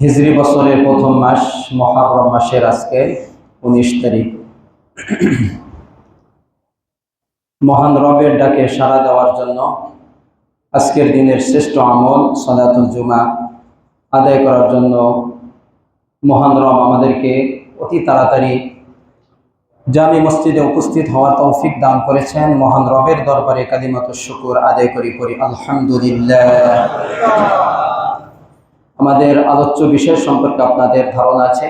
হিজরি বছরের প্রথম মাস মুহররম মাসের আজকে 19 তারিখ। মহান রবের ডাকে সাড়া দেওয়ার জন্য আজকের দিনের শ্রেষ্ঠ আমল সালাতুল জুমা আদায় করার জন্য মহান রব আমাদেরকে অতি তাড়াতাড়ি জামি মসজিদে উপস্থিত হওয়ার তৌফিক দান করেছেন। মহান রবের দরবারে কালিমাতুশ শুকর আদায় করি আলহামদুলিল্লাহ। আমাদের আলোচ্য বিষয় সম্পর্কে আপনাদের ধারণা আছে।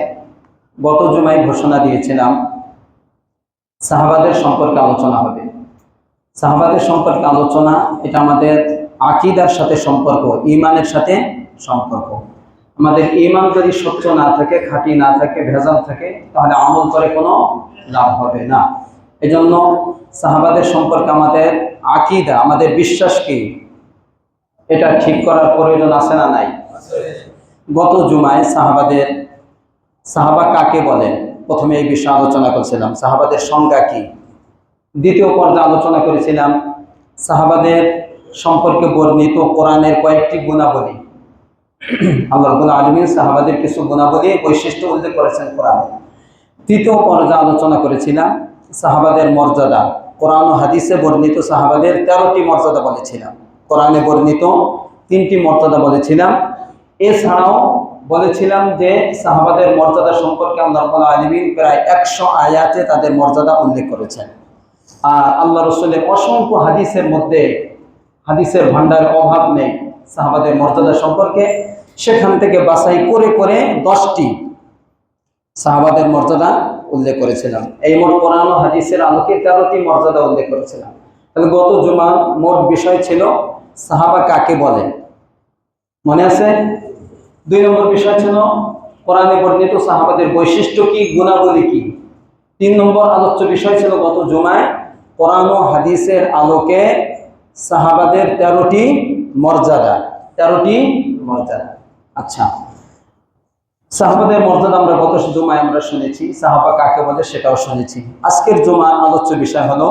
গত জুমায় ঘোষণা দিয়েছিলাম সাহাবাদের সম্পর্কে আলোচনা হবে। সাহাবাদের সম্পর্কে আলোচনা, এটা আমাদের আকীদার সাথে সম্পর্ক, ঈমানের সাথে সম্পর্ক। আমাদের ঈমান যদি সত্য না থাকে, খাঁটি না থাকে, ভেজাল থাকে, তাহলে আমল করে কোনো লাভ হবে না। এজন্য সাহাবাদের সম্পর্কে আমাদের আকীদা, আমাদের বিশ্বাস কি, এটা ঠিক করার প্রয়োজন আছে না নাই? গত জুমায় সাহাবা কাকে বলে প্রথমে এই বিষয়ে আলোচনা করেছিলাম। সাহাবাদের সংজ্ঞা কি। দ্বিতীয় পর্যায়ে আলোচনা করেছিলাম সাহাবাদের সম্পর্কে বর্ণিত কোরআনের কয়েকটি গুণাবলী। আল্লাহ রাব্বুল আলামিন সাহাবাদের কিছু গুণাবলী, বৈশিষ্ট্য উল্লেখ করেছেন কোরআনে। তৃতীয় পর্যায়ে আলোচনা করেছিলাম সাহাবাদের মর্যাদা। কোরআন ও হাদিসে বর্ণিত সাহাবাদের 13টি মর্যাদা বলেছিলাম, কোরআনে বর্ণিত 3টি মর্যাদা বলেছিলাম। এছাড়াও বলেছিলাম যে সাহাবাদের মর্যাদা সম্পর্কে আল্লাহ রাব্বুল আলামিন প্রায় 100 আয়াতে তাদের মর্যাদা উল্লেখ করেছেন। আর আল্লাহ রাসূলের অসংখ্য হাদিসের মধ্যে, হাদিসের ভান্ডারের অভাব নেই সাহাবাদের মর্যাদা সম্পর্কে। সেখান থেকে বাছাই করে করে 10টি সাহাবাদের মর্যাদা উল্লেখ করেছিলাম। এই মোট কোরআন ও হাদিসের আলোকে 13টি মর্যাদা উল্লেখ করেছিলাম। তাহলে গত জুমার মোট বিষয় ছিল সাহাবা কাকে বলে, মনে আছে? 2 নম্বর বিষয় ছিল কোরআনে বর্ণিত সাহাবাদের বৈশিষ্ট্য কি, গুণাবলী কি। 3 নম্বর আলোচ্য বিষয় ছিল গত জুমায় কোরআন ও হাদিসের আলোকে সাহাবাদের 13টি মর্যাদা। 13টি মর্যাদা। আচ্ছা, সাহাবাদের মর্যাদা আমরা গত জুমায় আমরা শুনেছি, সাহাবা কাকে বলে সেটাও শুনেছি। আজকের জুমার আলোচ্য বিষয় হলো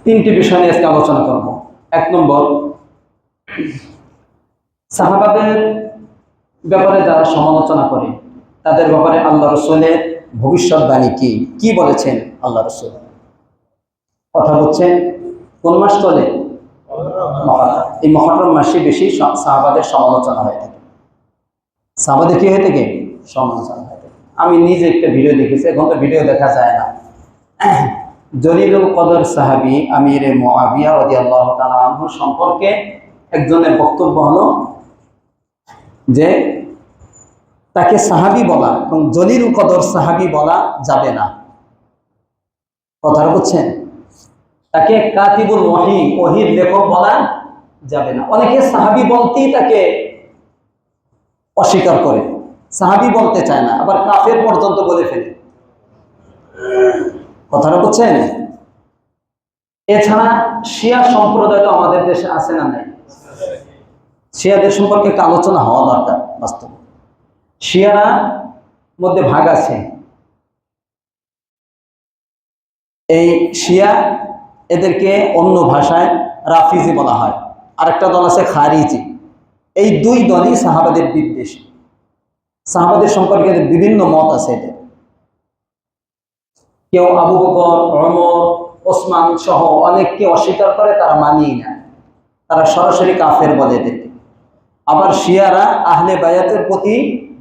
3টি বিষয় নিয়ে আজকে আলোচনা করব। 1 নম্বর, সাহাবাদের ব্যাপারে যারা সমালোচনা করে তাদের ব্যাপারে আল্লাহ রাসূলের ভবিষ্যৎবাণী কি, কি বলেছেন আল্লাহ রাসূল। কথা বলছেন কোন মাস চলে? মুহররম। এই মুহররম মাসে বেশি সাহাবাদের সমালোচনা হয়ে থাকে। সাহাবাদের কি হয়ে থাকে? সমালোচনা হয়ে থাকে। আমি নিজে একটা ভিডিও দেখেছি, এখন তো ভিডিও দেখা যায় না। জলিলুল কদর সাহাবী আমিরে মুআবিয়া রাদিয়াল্লাহু তাআলা আনহু সম্পর্কে একজনের বক্তব্য হলো যে তাকে সাহাবী বলা এবং জলিল কদর সাহাবী বলা যাবে না। কথা বুঝছেন? তাকে কাতিবুল ওহী, ওহীর লেখক বলা যাবে না। অনেকে সাহাবী বলতেই তাকে অস্বীকার করে, সাহাবী বলতে চায় না, আবার কাফের পর্যন্ত বলে ফেলে। কথাটা বুঝছেন? এছাড়া শিয়া সম্প্রদায় তো আমাদের দেশে আছে না নাই? শিয়াদের সম্পর্কে একটা আলোচনা হওয়া দরকার। বাস্তব শিয়ারা মধ্যে ভাগ আছে। এই শিয়া, এদেরকে অন্য ভাষায় রাফিজি বলা হয়। আরেকটা দল আছে খারিজি। এই 2 দলই সাহাবাদের বিদ্বেষী। সাহাবাদের সম্পর্কে বিভিন্ন মত আছে এদের। কেউ আবু বকর, ওমর, ওসমান সহ অনেককে অস্বীকার করে, তারা মানিয়ে না, তারা সরাসরি কাফের বলে এদেরকে। আবার শিয়ারা আহলে বায়াতের প্রতি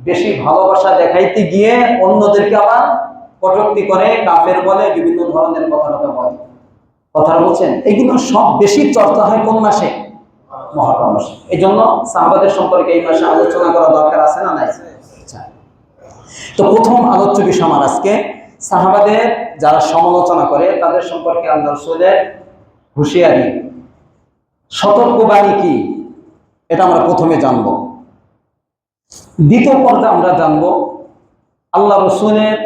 বেশি ভালোবাসা দেখাইতে গিয়ে অন্যদেরকে আবার কটূক্তি করে, কাফের বলে, বিভিন্ন ধরনের কথাবার্তা বলে। কথা বলছেন? এগুলো সব বেশি চর্চা হয় কোন মাসে? মুহররম মাসে। এই জন্য সাহাবাদের সম্পর্কে এই মাসে আলোচনা করা দরকার আছে না নাই? তো প্রথম আলোচ্য বিষয় আমার আজকে সাহাবাদের যারা সমালোচনা করে তাদের সম্পর্কে আল্লাহ রাসূলের হুঁশিয়ারি, সতর্কবাণী কি, এটা আমরা প্রথমে জানব। দ্বিতীয় পর্যায়ে আমরা জানব আল্লাহ রাসূলের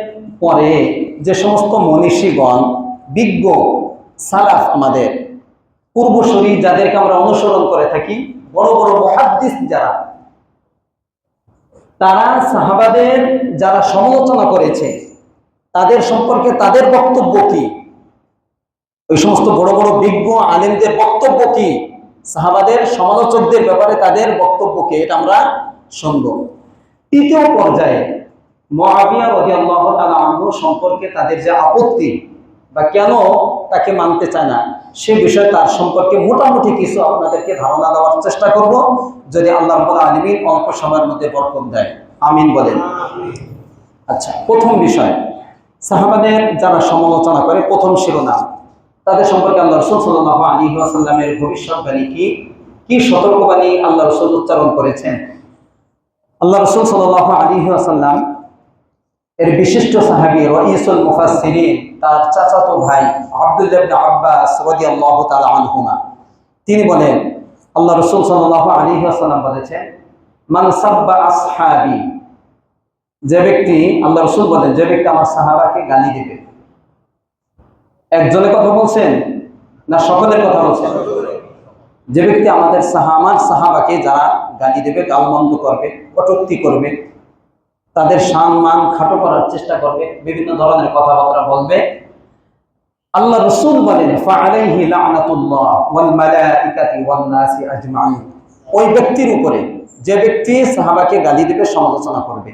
পরে যে সমস্ত মনীষীগণ, বিজ্ঞ সালাফ, আমাদের পূর্বসূরি যাদেরকে আমরা অনুসরণ করে থাকি, বড় বড় মুহাদ্দিস যারা, তারা সাহাবাদের যারা সমালোচনা করেছে তাদের সম্পর্কে তাদের বক্তব্য কি, ওই সমস্ত বড় বড় বিজ্ঞ আলেমদের বক্তব্য কি, সাহাবাদের সমালোচকদের ব্যাপারে তাদের বক্তব্যকে এটা আমরা শুনব। তৃতীয় পর্যায়ে মুআবিয়া রাদিয়াল্লাহু তাআলা আনহু সম্পর্কে তাদের যে আপত্তি বা কেন তাকে মানতে চায় না সে বিষয়ে তার সম্পর্কে মোটামুটি কিছু আপনাদেরকে ধারণা দেওয়ার চেষ্টা করব, যদি আল্লাহ রাব্বুল আলামিন অল্প সময়ের মধ্যে বরকত দেয়। আমিন বলেন। আচ্ছা, প্রথম বিষয়, সাহাবাদের যারা সমালোচনা করে প্রথম শিরোনাম, তাদের সম্পর্কে আল্লাহ রাসূল সাল্লাল্লাহু আলাইহি ওয়াসাল্লামের ভবিষ্যৎবাণী কি সতর্কবাণী আল্লাহ রাসূল উচ্চারণ করেছেন। আল্লাহ রাসূল সাল্লাল্লাহু আলাইহি ওয়াসাল্লাম এর বিশিষ্ট সাহাবী রাইসুল মুফাসসিরিন, তার চাচাতো ভাই আব্দুল্লাহ ইবনে আব্বাস রাদিয়াল্লাহু তাআলা আনহুমা, তিনি বলেন আল্লাহ রাসূল সাল্লাল্লাহু আলাইহি ওয়াসাল্লাম বলেছেন, মান সাব্বা আসহাবি, যে ব্যক্তি, আল্লাহ রাসূল বলেন, যে ব্যক্তি আমার সাহাবাকে গালি দেবে। একজনের কথা বলছেন না সকলের কথা বলছেন? যে ব্যক্তি আমার সাহাবাকে যারা গালি দেবে, গালমন্দ করবে, কটূক্তি করবে, তাদের সম্মান খাটো করার চেষ্টা করবে, বিভিন্ন ধরনের কথাবার্তা বলবে, আল্লাহ রাসূল বলেন ফাআলাইহি লা'নাতুল্লাহ ওয়াল মালাইকাতি ওয়ান নাসি আজমাইন, ওই ব্যক্তির উপরে, যে ব্যক্তি সাহাবাকে গালি দেবে, সমালোচনা করবে,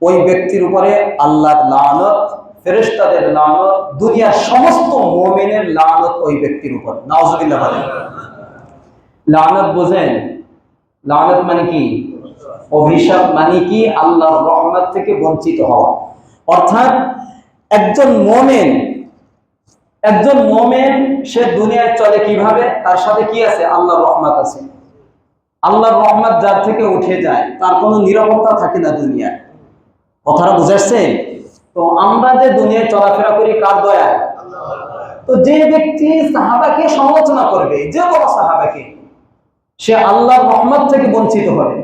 ওই ব্যক্তির উপরে আল্লাহর লানত, ফেরেশতাদের লানত, দুনিয়ার সমস্ত মুমিনের লানত ওই ব্যক্তির উপর। নাউজুবিল্লাহ বলেন। লানত বোঝেন? লানত মানে কি? অভিশাপ মানে কি? আল্লাহর রহমত থেকে বঞ্চিত হওয়া। অর্থাৎ একজন মুমিন সে দুনিয়ায় চলে কিভাবে? তার সাথে কি আছে? আল্লাহর রহমত আছে। আল্লাহর রহমত যার থেকে উঠে যায় তার কোনো নিরাপত্তা থাকে না দুনিয়ায়। কথাটা বুঝাচ্ছে? তো আমরা যে দুনিয়ায় চলাফেরা করি কার দয়ায়? তো যে ব্যক্তি সাহাবাকে সমালোচনা করবে, যে বড় সাহাবাকে, সে আল্লাহর রহমত থেকে বঞ্চিত হবে।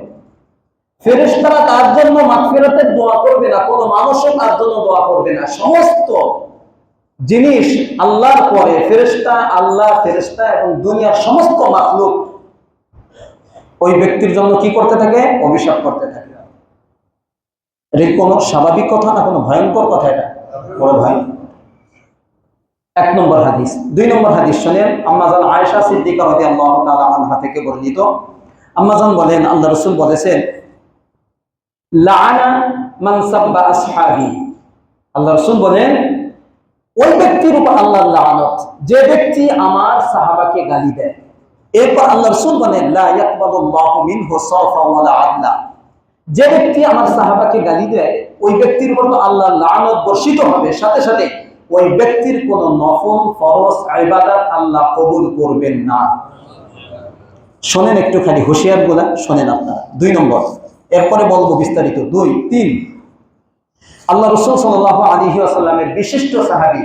ফেরেশতারা তার জন্য মাগফিরাতের দোয়া করবে না, কোনো মানুষও তার জন্য দোয়া করবে না। সমস্ত জিনিস আল্লাহর পরে ফেরেশতা, আল্লাহ, ফেরেশতা এবং দুনিয়ার সমস্ত মাখলুক ওই ব্যক্তির জন্য কি করতে থাকে? অভিশাপ করতে থাকে। এটা কোনো স্বাভাবিক কথা না, কোনো ভয়ঙ্কর কথা? এটা বড় ভাই। এক নম্বর হাদিস। দুই নম্বর হাদিস শুনেন, আম্মাজান আয়েশা সিদ্দিকা রাদিয়াল্লাহু তাআলা আনহা থেকে বর্ণিত। আম্মাজান বলেন আল্লাহ রাসূল বলেছেন, লাআনা মান সাব্বা আসহাবি, আল্লাহ রাসূল বলেন ওই ব্যক্তির উপর আল্লাহর লানত যে ব্যক্তি আমার সাহাবাকে গালি দেয়। এরপর আল্লাহ রাসূল বলেন, লা ইয়াকবালুল্লাহু মিনহু সারফা ওয়ালা আদলা, যে ব্যক্তি আমার সাহাবাকে গালি দেয় ওই ব্যক্তির উপর আল্লাহর লানত বর্ষিত হবে, সাথে সাথে ওই ব্যক্তির কোন নফল ফরজ ইবাদত আল্লাহ কবুল করবেন না। শোনেন একটুখানি, হুঁশিয়ার গুলা শোনেন আপনারা। দুই নম্বর, এরপরে বলবো বিস্তারিত। দুই তিন, আল্লাহ রাসূল সাল্লাল্লাহু আলাইহি ওয়াসাল্লামের বিশিষ্ট সাহাবী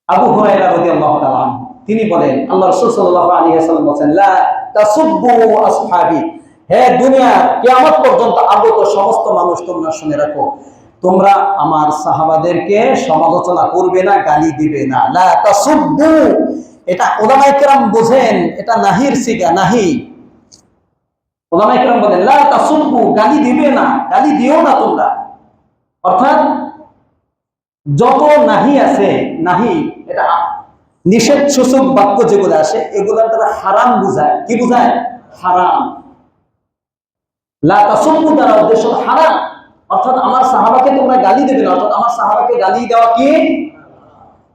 আবু হুরায়রা রাদিয়াল্লাহু তাআলা আনহু, তিনি বলেন আল্লাহ রাসূল সাল্লাল্লাহু আলাইহি ওয়াসাল্লাম বলেন, লা তাসুব্বু আসহাবি, হে দুনিয়া কিয়ামত পর্যন্ত আগত সমস্ত মানুষ তোমরা শুনে রাখো, তোমরা আমার সাহাবাদেরকে সমালোচনা করবে না, গালি দিবে না। লা তাসুব্বু, এটা উলামায়ে কেরাম বোঝেন, এটা নাহির সিগা, নাহি। উলামায়ে কেরাম বলেন লা তাসুব্বু, গালি দিবে না, গালি দিও না তোমরা। অর্থাৎ যত নাহি আছে, নাহি এটা নিষেধ সূচক বাক্য যেগুলো আসে এগুলোর দ্বারা হারাম বোঝায়। কি বোঝায়? হারাম। লা তাসুব্বু দ্বারা উদ্দেশ্য হারাম, অর্থাৎ আমার সাহাবাকে তোমরা গালি দেবে না। অর্থাৎ আমার সাহাবাকে গালি দেওয়া কি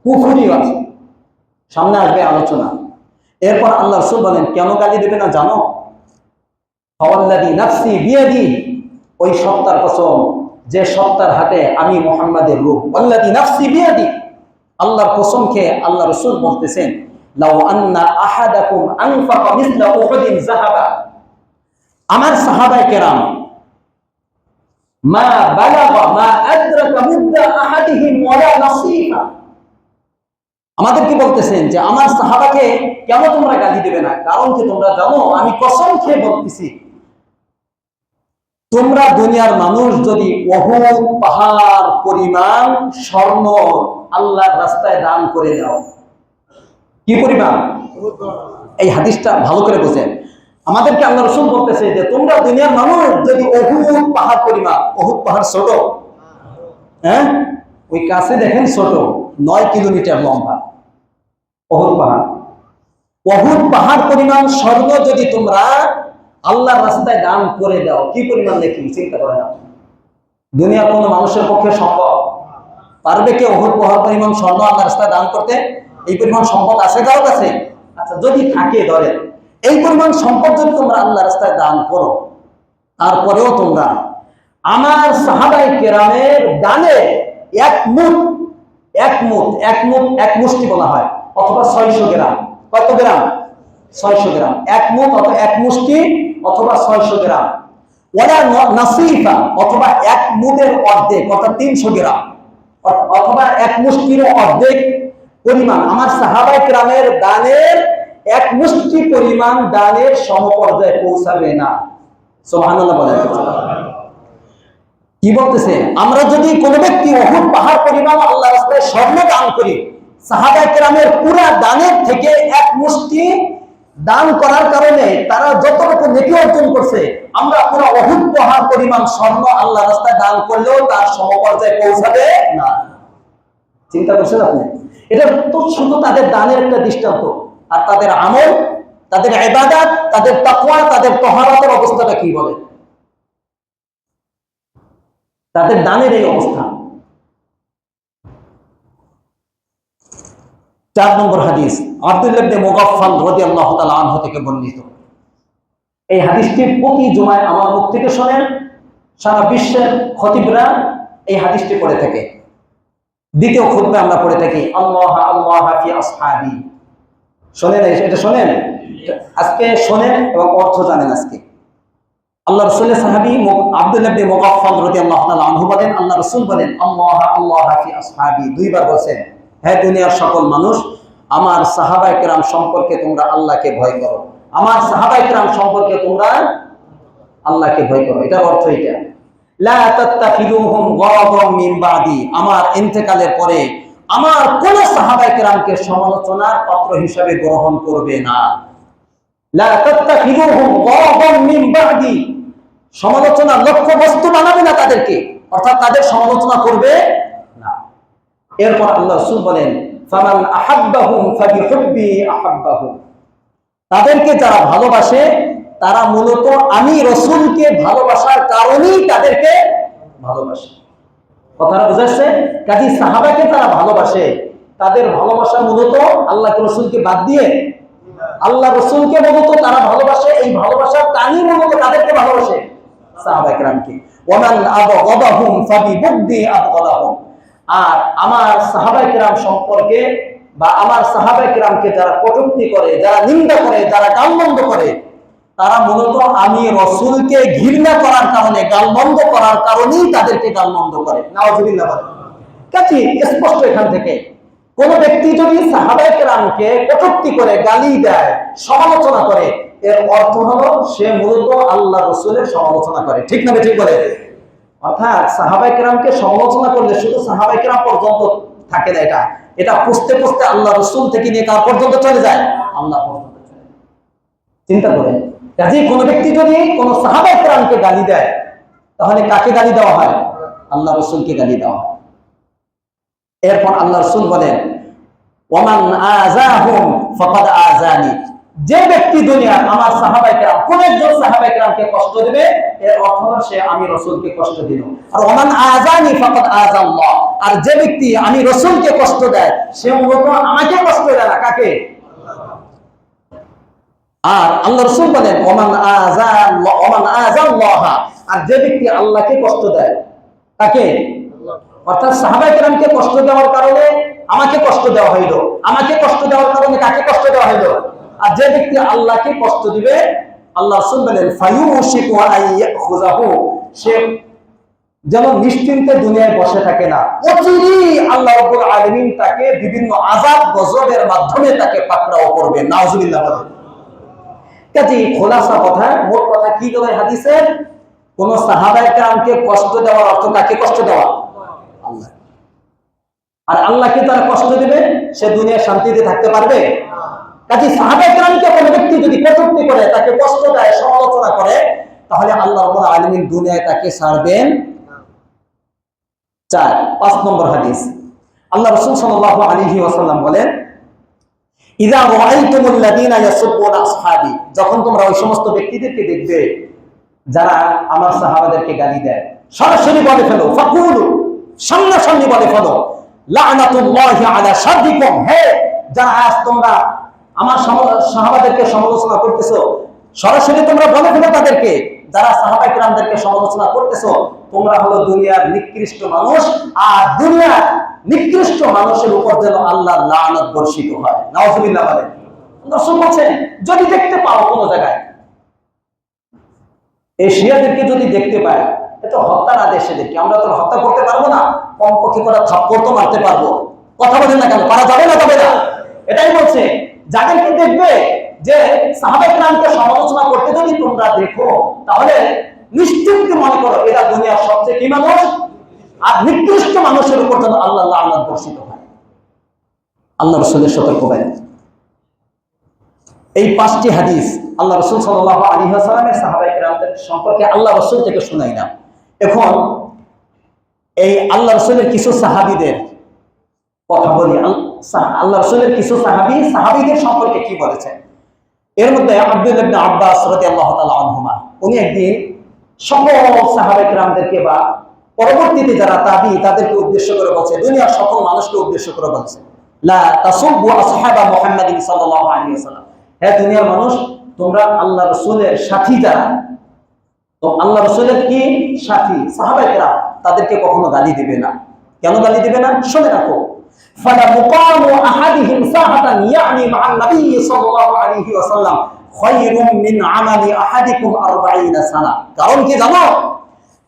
কুফরি আছে, সামনে আসবে আলোচনা। এরপর আল্লাহ রাসূল বলেন কেন গালি দেবে না জানো? ফাওয়াল্লাযী নাফসি বিয়াদি, ওই সত্তার কসম যে সত্তার হাতে আমি মুহাম্মাদের রূহ। ওয়াল্লাযী নাফসি বিয়াদি, আল্লাহর কসম খেয়ে আল্লাহ রাসূল বলতেছেন, লাউ আন্না আহাদাকুম আনফাকা মিসলা উহুদিন যাহাবা, আমার সাহাবায়ে কেরাম মা বালাগা মা আদরাকা মুদ্দা আহাদিহিম ওয়ালা নাসীফা, আমাদেরকে বলতেছেন যে আমার সাহাবাকে কেন তোমরা গালি দেবে না? কারণ কি তোমরা জানো, আমি কসম খেয়ে বলতেছি, তোমরা দুনিয়ার মানুষ যদি উহুদ পাহাড় পরিমাণ স্বর্ণ আল্লাহর রাস্তায় দান করে দাও, কি পরিমাণ? এই হাদিসটা ভালো করে বোঝেন। আমাদেরকে আল্লাহ রাসূল বলতেছে যে তোমরা দুনিয়ার মানুষ যদি উহুদ পাহাড় পরিমাণ, উহুদ পাহাড় ছোট, হ্যাঁ ওই কাছে দেখেন ছোট, 9 কিলোমিটার লম্বা উহুদ পাহাড়, উহুদ পাহাড় পরিমাণ স্বর্ণ যদি তোমরা আল্লাহর রাস্তায় দান করে দাও, কি পরিমাণ দেখি চিন্তা করে নাও। দুনিয়ার কোনো মানুষের পক্ষে সম্ভব? পারবে কি উহুদ পাহাড় পরিমাণ স্বর্ণ আল্লাহর রাস্তায় দান করতে? এই পরিমাণ সম্পদ আছে কারো কাছে? আচ্ছা, যদি থাকে ধরেন এই পরিমাণ সম্পদ যদি তোমরা আল্লাহর রাস্তায় দান করো, তারপরেও তোমরা আমার সাহাবায়ে কেরামের দানে এক মুষ্টি বলা হয়, অথবা 600 গ্রাম। কত গ্রাম? 600 গ্রাম। এক মুঠ অথবা এক মুষ্টি অথবা 600 গ্রাম। ওয়ালা নাসিফা, অথবা এক মুঠের অর্ধেক অর্থাৎ 300 গ্রাম, অথবা এক মুষ্টির অর্ধেক পরিমাণ আমার সাহাবায়ে কেরামের দানের এক মুষ্টি পরিমাণ দানের সমপর্যায়ে পৌঁছাবে না। সুবহানাল্লাহ বলেন। কি বলতেছে? আমরা যদি কোনো ব্যক্তি উহুদ পাহাড় পরিমাণ আল্লাহর রাস্তায় স্বর্ণ দান করি, সাহাবায়ে কেরামের পুরো দানের থেকে এক মুষ্টি দান করার কারণে তারা যতটুকু নেকি অর্জন করছে, আমরা পুরো উহুদ পাহাড় পরিমাণ স্বর্ণ আল্লাহর রাস্তায় দান করলেও তার সমপর্যায়ে পৌঁছাবে না। চিন্তা করছেন আপনি? এটা তো শুধু তাদের দানের একটা দৃষ্টান্ত, আর তাদের আমল, তাদের ইবাদত, তাদের তাকওয়া, তাদের তাহারাতের অবস্থাটা কি বলে? তাদের দানের এই অবস্থা। 4 নম্বর হাদিস আব্দুল্লাহ ইবনে মুগাফফাল রাদিয়াল্লাহু তাআলা আনহু থেকে বর্ণিত। এই হাদিসটি প্রতি জুমায় আমার মুখ থেকে শোনেন, সারা বিশ্বের খতিবরা এই হাদিসটি পড়ে থাকে। দ্বিতীয় খুতবায় আমরা পড়ে থাকি আল্লাহ আল্লাহ ফি আসহাবি। শোনেন, এটা শোনেন, আজকে শোনেন এবং অর্থ জানেন। আজকে আল্লাহ রাসূলের সাহাবী আব্দুল্লাহ ইবনে মুগাফফাল রাদিয়াল্লাহু তাআলা আনহু বলেন, আল্লাহ রাসূল বলেন আল্লাহ আল্লাহ ফি আসহাবি, দুইবার বলেন, হে দুনিয়ার সকল মানুষ, আমার সাহাবায়ে কেরাম সম্পর্কে তোমরা আল্লাহকে ভয় করো। আমার সাহাবায়ে কেরাম সম্পর্কে তোমরা আল্লাহকে ভয় করো। এটার অর্থ এটা, লা তাত্তাখিদুহুম গরাদাম মিন বাদি, আমার ইন্তেকালের পরে আমার কোন সাহাবায়ে কেরামকে সমালোচনার পাত্র হিসেবে গ্রহণ করবে না। লা তাত্তাখিদুহুম গরাদাম মিন বাদি, সমালোচনার লক্ষ্য বস্তু বানাবে না তাদেরকে, অর্থাৎ তাদের সমালোচনা করবে না। এরপর আল্লাহ রাসূল বলেন ফামান আহাব্বাহুম ফাবিহুব্বি আহাব্বাহুম, তাদেরকে যারা ভালোবাসে তারা মূলত আমি রাসূলকে ভালোবাসার কারণেই তাদেরকে ভালোবাসে। কথাটা বুঝাচ্ছে? কাজী সাহাবাকে তারা ভালোবাসে, তাদের ভালোবাসা মূলত আল্লাহকে রাসূলকে বাদ দিয়ে আল্লাহ রাসূলকে মূলত তারা ভালোবাসে। এই ভালোবাসার টানই মূলত তাদেরকে ভালোবাসে, সাহাবায়ে কেরামকে। ওয়ামান আবগাদাহুম ফাবিবুগদি আবগাদাহুম, আর আমার সাহাবায়ে কেরাম সম্পর্কে বা আমার সাহাবায়ে কেরামকে যারা কটূক্তি করে, যারা নিন্দা করে, যারা গালমন্দ করে, তারা মূলত আমি রাসূলকে ঘৃণা করার কারণে, গালমন্দ করার কারণেই তাদেরকে গালমন্দ করে। নাউযুবিল্লাহ। কাজী স্পষ্ট এখান থেকে কোন ব্যক্তি যদি সাহাবায়ে কেরামকে কটূক্তি করে, গালি দেয়, সমালোচনা করে, এর অর্থ হলো সে মূলত আল্লাহ রাসূলের সমালোচনা করে। ঠিক না? ঠিক বলে। অর্থাৎ সাহাবায়ে কেরামকে সমালোচনা করলে শুধু সাহাবায়ে কেরাম পর্যন্ত থাকে না, এটা পুষতে পুষতে আল্লাহ রাসূল থেকে নিয়ে কার পর্যন্ত চলে যায়? আল্লাহ পর্যন্ত চলে যায়। চিন্তা করেন, কাজেই কোন ব্যক্তি যদি কোন সাহাবায়ে কেরামকে গালি দেয়, তাহলে কাকে গালি দেওয়া হয়? আল্লাহ রাসূলকে গালি দেওয়া হয়। এরপর আল্লাহ রাসূল বলেন ওয়ামান আযাহুম ফাকাদ আযানি, যে ব্যক্তি দুনিয়ার আমার সাহাবায়ে কেরাম কোন একজন সাহাবায়ে কেরামকে কষ্ট দিবে, এর অর্থ হলো সে আমি রাসূলকে কষ্ট দিল। আর ওয়ামান আযানি ফাকাদ আযাল্লাহ, আর যে ব্যক্তি আমি রাসূলকে কষ্ট দেয় সে মূলত আমাকে কষ্ট দেয় না, কাকে? আর আল্লাহ রাসূল বলেন ওয়ামান আযাল্লাহ, আর যে ব্যক্তি আল্লাহকে কষ্ট দেয় তাকে, অর্থাৎ সাহাবায়ে কেরামকে কষ্ট দেওয়ার কারণে আমাকে কষ্ট দেওয়া হইল, আমাকে কষ্ট দেওয়ার কারণে কাকে কষ্ট দেওয়া হইল? আর যে ব্যক্তি আল্লাহকে কষ্ট দিবে, আল্লাহ রাসূল বলেন ফায়ুশিকু আইয়াখুযাহু, সে যেন নিশ্চিন্তে দুনিয়ায় বসে থাকে না, অচিরেই আল্লাহ রাব্বুল আলামিন তাকে বিভিন্ন আযাব গজবের মাধ্যমে তাকে পাকড়াও করবে। নাউযুবিল্লাহ। কাজেই খোলাসা কথা, মোট কথা কি বলে হাদিসের? কোন সাহাবায়ে কেরামকে কষ্ট দেওয়ার অর্থ কাকে কষ্ট দেওয়া? আল্লাহ। আর আল্লাহকে তারা কষ্ট দিবে, সে দুনিয়ায় শান্তিতে থাকতে পারবে? কাজেই সাহাবায়ে কেরামকে কোন ব্যক্তি যদি কটূক্তি করে, তাকে কষ্ট দেয়, সমালোচনা করে, তাহলে আল্লাহ রাব্বুল আলামিন দুনিয়ায় তাকে ছাড়বেন। 5 নম্বর হাদিস আল্লাহ রাসূল সাল্লাল্লাহু আলাইহি ওয়াসাল্লাম বলেন ইযা রাআইতুমুল্লাযীনা ইয়াসুব্বুনা আসহাবী, যখন তোমরা ওই সমস্ত ব্যক্তিদেরকে দেখবে যারা আমার সাহাবাদেরকে গালি দেয়, সরাসরি বলে ফেলো, ফাকুলু, সামনাসামনি বলে ফেলো, লা'নাতুল্লাহি আলা শাররিকুম, হে যারা আজ তোমরা আমার সাহাবাদেরকে সমালোচনা করতেছো, সরাসরি তোমরা বলে ফেলো তাদেরকে, যারা সাহাবায়ে কিরামদেরকে সমালোচনা করতেছো, তোমরা হলো দুনিয়ার নিকৃষ্ট মানুষ, আর দুনিয়ার নিকৃষ্ট মানুষের উপর যেন আল্লাহর লানত বর্ষিত হয়। নাউযুবিল্লাহ বলেন। দর্শক বলছেন, যদি দেখতে পাও কোন জায়গায় এই শিয়াদেরকে যদি দেখতে পাই, এটা হত্যার আদেশ, এদেরকে আমরা তো হত্যা করতে পারবো না, কমপক্ষে করে থাপ্পড় তো মারতে পারবো। কথা বলেন না কেন, পারা যাবে না? যাবে না। এটাই বলছে, যাদেরকে দেখবে যে সাহাবায়ে কিরামকে সমালোচনা করতে যদি তোমরা দেখো, তাহলে নিশ্চিত মনে করো এরা দুনিয়ার সবচেয়ে কি মানুষ, আর নিকৃষ্ট মানুষের উপর যেন আল্লাহ লানত বর্ষিত হয়। আল্লাহ রাসূলের সতর্কবাণী। এই 5টি হাদিস আল্লাহ রাসূল সাল্লাল্লাহু আলাইহি ওয়াসাল্লামের সাহাবায়ে কিরামদের সম্পর্কে আল্লাহ রাসূল থেকে শুনাইলাম। এখন এই আল্লাহ রাসূলের কিছু সাহাবীদের কথা বলি। আল্লাহ রাসূলের কিছু সাহাবীদের সম্পর্কে কি বলেছেন। এর মধ্যে আব্দুল্লাহ ইবনে আব্বাস রাদিয়াল্লাহু তাআলা আনহুমা, উনি একদিন সকল সাহাবায়ে কিরামদেরকে বা পরবর্তীতে যারা তাবী তাদেরকে উদ্দেশ্য করে বলছে, দুনিয়ার সকল মানুষকে উদ্দেশ্য করে বলছে, লা তাসুব্বু আসহাবা মুহাম্মাদিন সাল্লাল্লাহু আলাইহি ওয়াসাল্লাম, হে দুনিয়ার মানুষ, তোমরা আল্লাহ রাসূলের সাথী যারা, তো আল্লাহ রাসূলের কি সাথী সাহাবায়ে কিরাম, তাদেরকে কখনো গালি দিবে না। কেন গালি দিবে না? শুনে রাখো, ফালা মুকামু আহাদিহিম সাহাতান ইয়ানি মা'আন নবী সাল্লাল্লাহু আলাইহি ওয়াসাল্লাম খায়রুম মিন আমালি আহাদিকুম 40 সানা। কারণ কি জানো?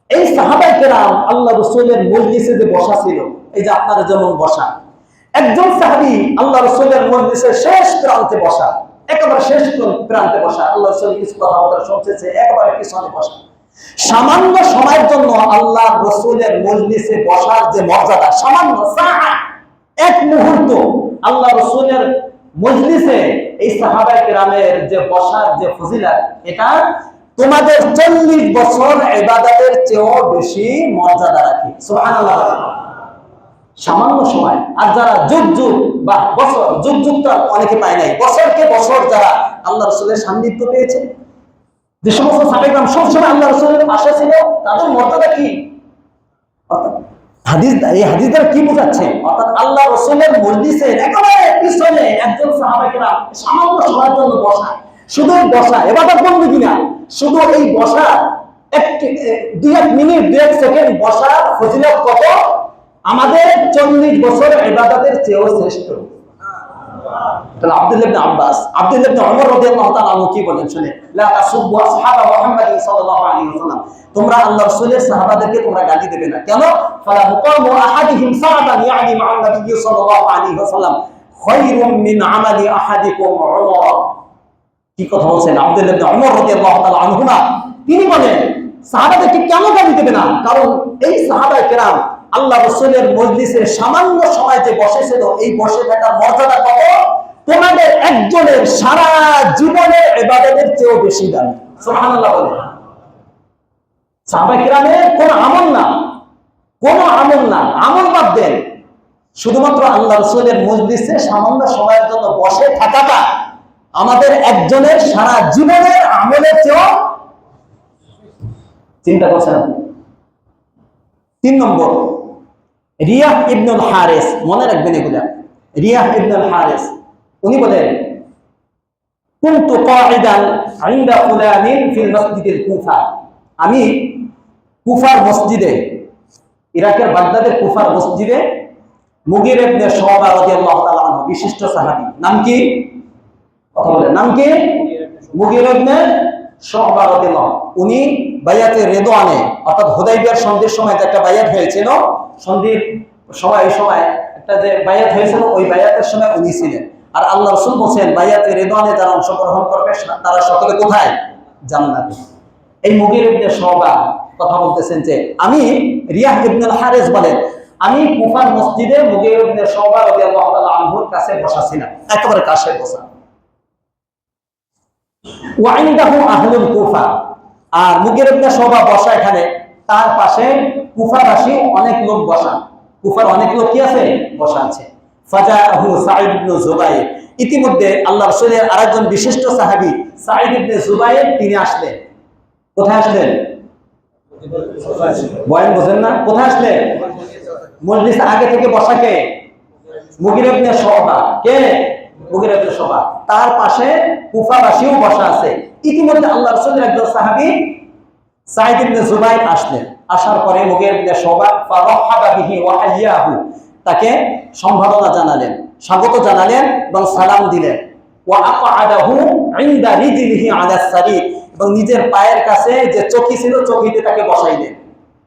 এই সাহাবায়ে কেরাম আল্লাহ রাসূলের মজলিসে যে বসা ছিল, এই যে আপনারা যেমন বসা, একজন সাহাবী আল্লাহ রাসূলের মজলিসের শেষ প্রান্তে বসা, একেবারে শেষ প্রান্তে বসা, আল্লাহ রাসূল কিছু কথাবার্তা শুনতেছে, একেবারে পিছনে বসা। সামান্য সময়ের জন্য আল্লাহ রাসূলের মজলিসে বসার যে মর্যাদা, সামান্য সাআ, এক মুহূর্ত আল্লাহ রাসূলের মজলিসে এই সাহাবায়ে কেরামের যে বসার যে ফজিলত, এটা তোমাদের 40 বছর ইবাদতের চেয়েও বেশি মর্যাদা রাখে। সুবহানাল্লাহ। সামান্য সময়। আর যারা যুগ যুগ বা বছর, যুগ যুগ তো অনেকে পায় নাই, বছরকে বছর যারা আল্লাহ রাসূলের সান্নিধ্য পেয়েছে, যে সমস্ত সাহাবায়ে কেরাম সবসময় আল্লাহ রাসূলের পাশে ছিল, তাদের মর্যাদা কি? এই হাদিস দ্বারা কি বোঝাচ্ছে? অর্থাৎ আল্লাহ রাসূলের মজলিসের একেবারে পিছনে একজন সাহাবায়ে কেরাম সামান্য সময়ের জন্য বসা, শুধু বসা, ইবাদত বন্দেগী না, শুধু এই বসা, দুই এক মিনিট, 2 সেকেন্ড বসার ফজিলত কত? আমাদের 40 বছর ইবাদতের চেয়েও শ্রেষ্ঠ। তাহলে আব্দুল্লাহ ইবনে আব্বাস, আব্দুল্লাহ ইবনে ওমর রাদিয়াল্লাহু তাআলা আনহু কি বলেন শুনে, লা তাসুব্বু আসহাবা মুহাম্মাদিন সাল্লাল্লাহু আলাইহি ওয়াসাল্লাম, তোমরা আল্লাহর রাসূলের সাহাবাদেরকে তোমরা গালি দেবে না। কেন? ফালা মুকামু আহাদিহিম সাআতান ইয়ানি মা'আন নবী সাল্লাল্লাহু আলাইহি ওয়াসাল্লাম খায়রুম মিন আমালি আহাদিকুম উমর। কি কথা বলছেন আব্দুল্লাহ ইবনে ওমর রাদিয়াল্লাহু তাআলা আনহুমা, তিনি বলেন সাহাবাদেরকে কেন গালি দেবে না? কারণ এই সাহাবায়ে কেরাম আল্লাহ রাসূলের মজলিসে সামান্য সময় যে বসেছিল, এই বসে থাকার মর্যাদা কত? তোমাদের একজনের সারা জীবনের ইবাদতের চেয়েও বেশি দামি। সুবহানাল্লাহ বলেন। সাহাবায়ে কেরামের কোন আমল না, কোন আমল না, আমল বাদ দেন, শুধুমাত্র আল্লাহ রাসূলের মজলিসে সামান্য সময়ের জন্য বসে থাকাটা আমাদের একজনের সারা জীবনের আমলের চেয়েও, চিন্তা করছেন আপনি। 3 নম্বর, রিয়াহ ইবনুল হারিস, মনে রাখবেন এগুলা। রিয়াহ ইবনুল হারিস উনি বলেন, কুনতু কাঈদান ইনদা ফুলানিন ফিল মসজিদিল কুফা, আমি কুফার মসজিদে, ইরাকের বাগদাদের কুফার মসজিদে মুগীরা ইবনে শুবা রাদিয়াল্লাহু তাআলা আনহু, বিশিষ্ট সাহাবী, নাম কি? কথা বলেন, নাম কি? মুগীরা ইবনে শুবা রাদিয়াল্লাহু, উনি বায়াতে রিদওয়ানে, অর্থাৎ হুদায়বিয়ার সন্ধির সময় যে একটা বায়াত হয়েছিল, সন্ধির সময়, এই সময় একটা যে বায়াত হয়েছিল, ওই বায়াতের সময় উনি ছিলেন। আর আল্লাহ রাসূল বলেন, বায়াতে রিদওয়ানে যারা অংশগ্রহণ করবে তারা সকলে কোথায়? জান্নাতে। এই মুগীরা ইবনে শুবা কথা বলতেছেন যে, আমি, রিয়াহ ইবনুল হারিস বলেন, আমি কুফার মসজিদে মুগীরা ইবনে শুবা রাদিয়াল্লাহু তাআলা আনহুর কাছে বসা ছিলাম, একেবারে কাছে বসা। ওয়া ইনদাহু আহলুল কুফা, আর মুগীরা ইবনে শুবা বসা এখানে, তার পাশে কুফাবাসী অনেক লোক বসা, কুফার অনেক লোক কি আছে? বসা আছে। ফাজাহু সাঈদ ইবনে জুবাইর, ইতিমধ্যে আল্লাহ রাসূলের আরেকজন বিশিষ্ট সাহাবী সাঈদ ইবনে জুবাইর তিনি আসলেন। কোথায় আসলেন? বয়ান বোঝেন না? কোথায় আসলেন? মজলিসে আগে থেকে বসা কে? মুগীরা ইবনে শুবা। কে? মুগীরা ইবনে শুবা। তার পাশে কুফাবাসীও বসা আছে। ইতিমধ্যে আল্লাহ রাসূলের একজন সাহাবী সাঈদ ইবনে জুবাইর আসলেন। আসার পরে মুগীরা ইবনে শুবা ফারাহাবা বিহি ওয়া হাইয়াহু, তাকে সম্ভাবনা জানালেন, স্বাগত জানালেন এবং সালাম দিলেন। ওয়া আকআদাহু ইনদা রিজলিহি আলা সারির, এবং নিজের পায়ের কাছে যে চকি ছিল চকিতে তাকে বসাইলেন।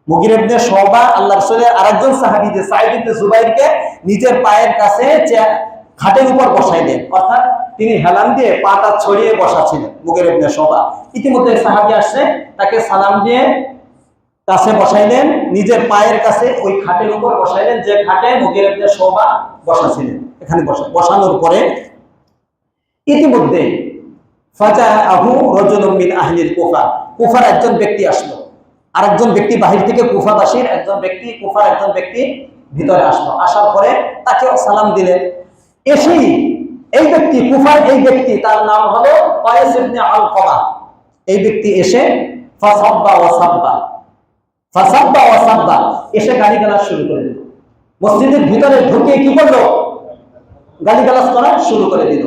মুগীরা ইবনে শুবা আল্লাহর রাসূলের আরেকজন সাহাবী যে সাঈদ ইবনে জুবাইরকে নিজের পায়ের কাছে খাটের উপর বসাইলেন, অর্থাৎ তিনি হেলান দিয়ে পাটা ছড়িয়ে বসা ছিলেন মুগীরা ইবনে শুবা। ইতিমধ্যে সাহাবী আসছে, তাকে সালাম দিয়ে কাছে বসাইলেন, নিজের পায়ের কাছে ওই খাটের উপর বসাইলেন যে খাটে মুগীরা ইবনে শুবা বসা ছিলেন। এখানে বসানোর পরে ইতিমধ্যে ফাজাআহু রাজুলুম মিন আহলিল কুফা, কুফার একজন ব্যক্তি আসলো। আরেকজন ব্যক্তি বাহির থেকে, কুফাবাসীর একজন ব্যক্তি, কুফার একজন ব্যক্তি ভিতরে আসলো। আসার পরে তাকে সালাম দিলেন। এসেই এই ব্যক্তি, কুফার এই ব্যক্তি, তার নাম হলো কায়েস ইবনে আলকামা। এই ব্যক্তি এসে ফাসাব্বা ওয়া সাব্বা, ফাসাব্বা ওয়া সাব্বা, এসে গালিগালাজ শুরু করে দিল। মসজিদের ভিতরে ঢুকে কি করলো? গালিগালাজ করা শুরু করে দিল।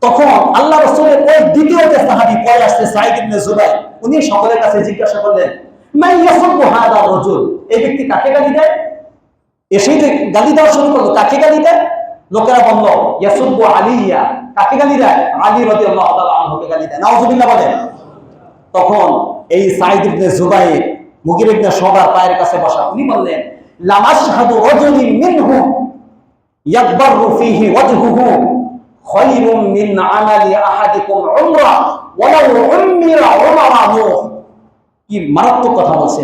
তখন আল্লাহ রাসূলের ওই দ্বিতীয় যে সাহাবী পরে আসছে সাঈদ ইবনে জুবাইর, উনি সকলের কাছে জিজ্ঞাসা করলেন, মান ইয়াসুবু হাদা রাজুল, এই ব্যক্তি কাকে গালি দেয়? এসেই যে গালি দেওয়া শুরু করলো, কাকে গালি দেয়? লোকেরা বলল ইয়াসুবু আলিয়া, কাকে গালি দেয়? আলী রাদিয়াল্লাহু তাআলা আনহুকে গালি দেয়। নাউযুবিল্লাহ বলেন। তখন এই সাঈদ ইবনে জুবাইর মুগীরা ইবনে শুবার পায়ের কাছে বসা, উনি বললেন, লামাশহাদু রাজুলিন মিনহু ইয়াকবারু ফীহি ওয়াজহুহু খায়রুম মিন আমালি আহাদিকুম উমরা ওয়ালাউ উম্মিরা উমারা নূহ। কি মারাত্মক কথা বলছে।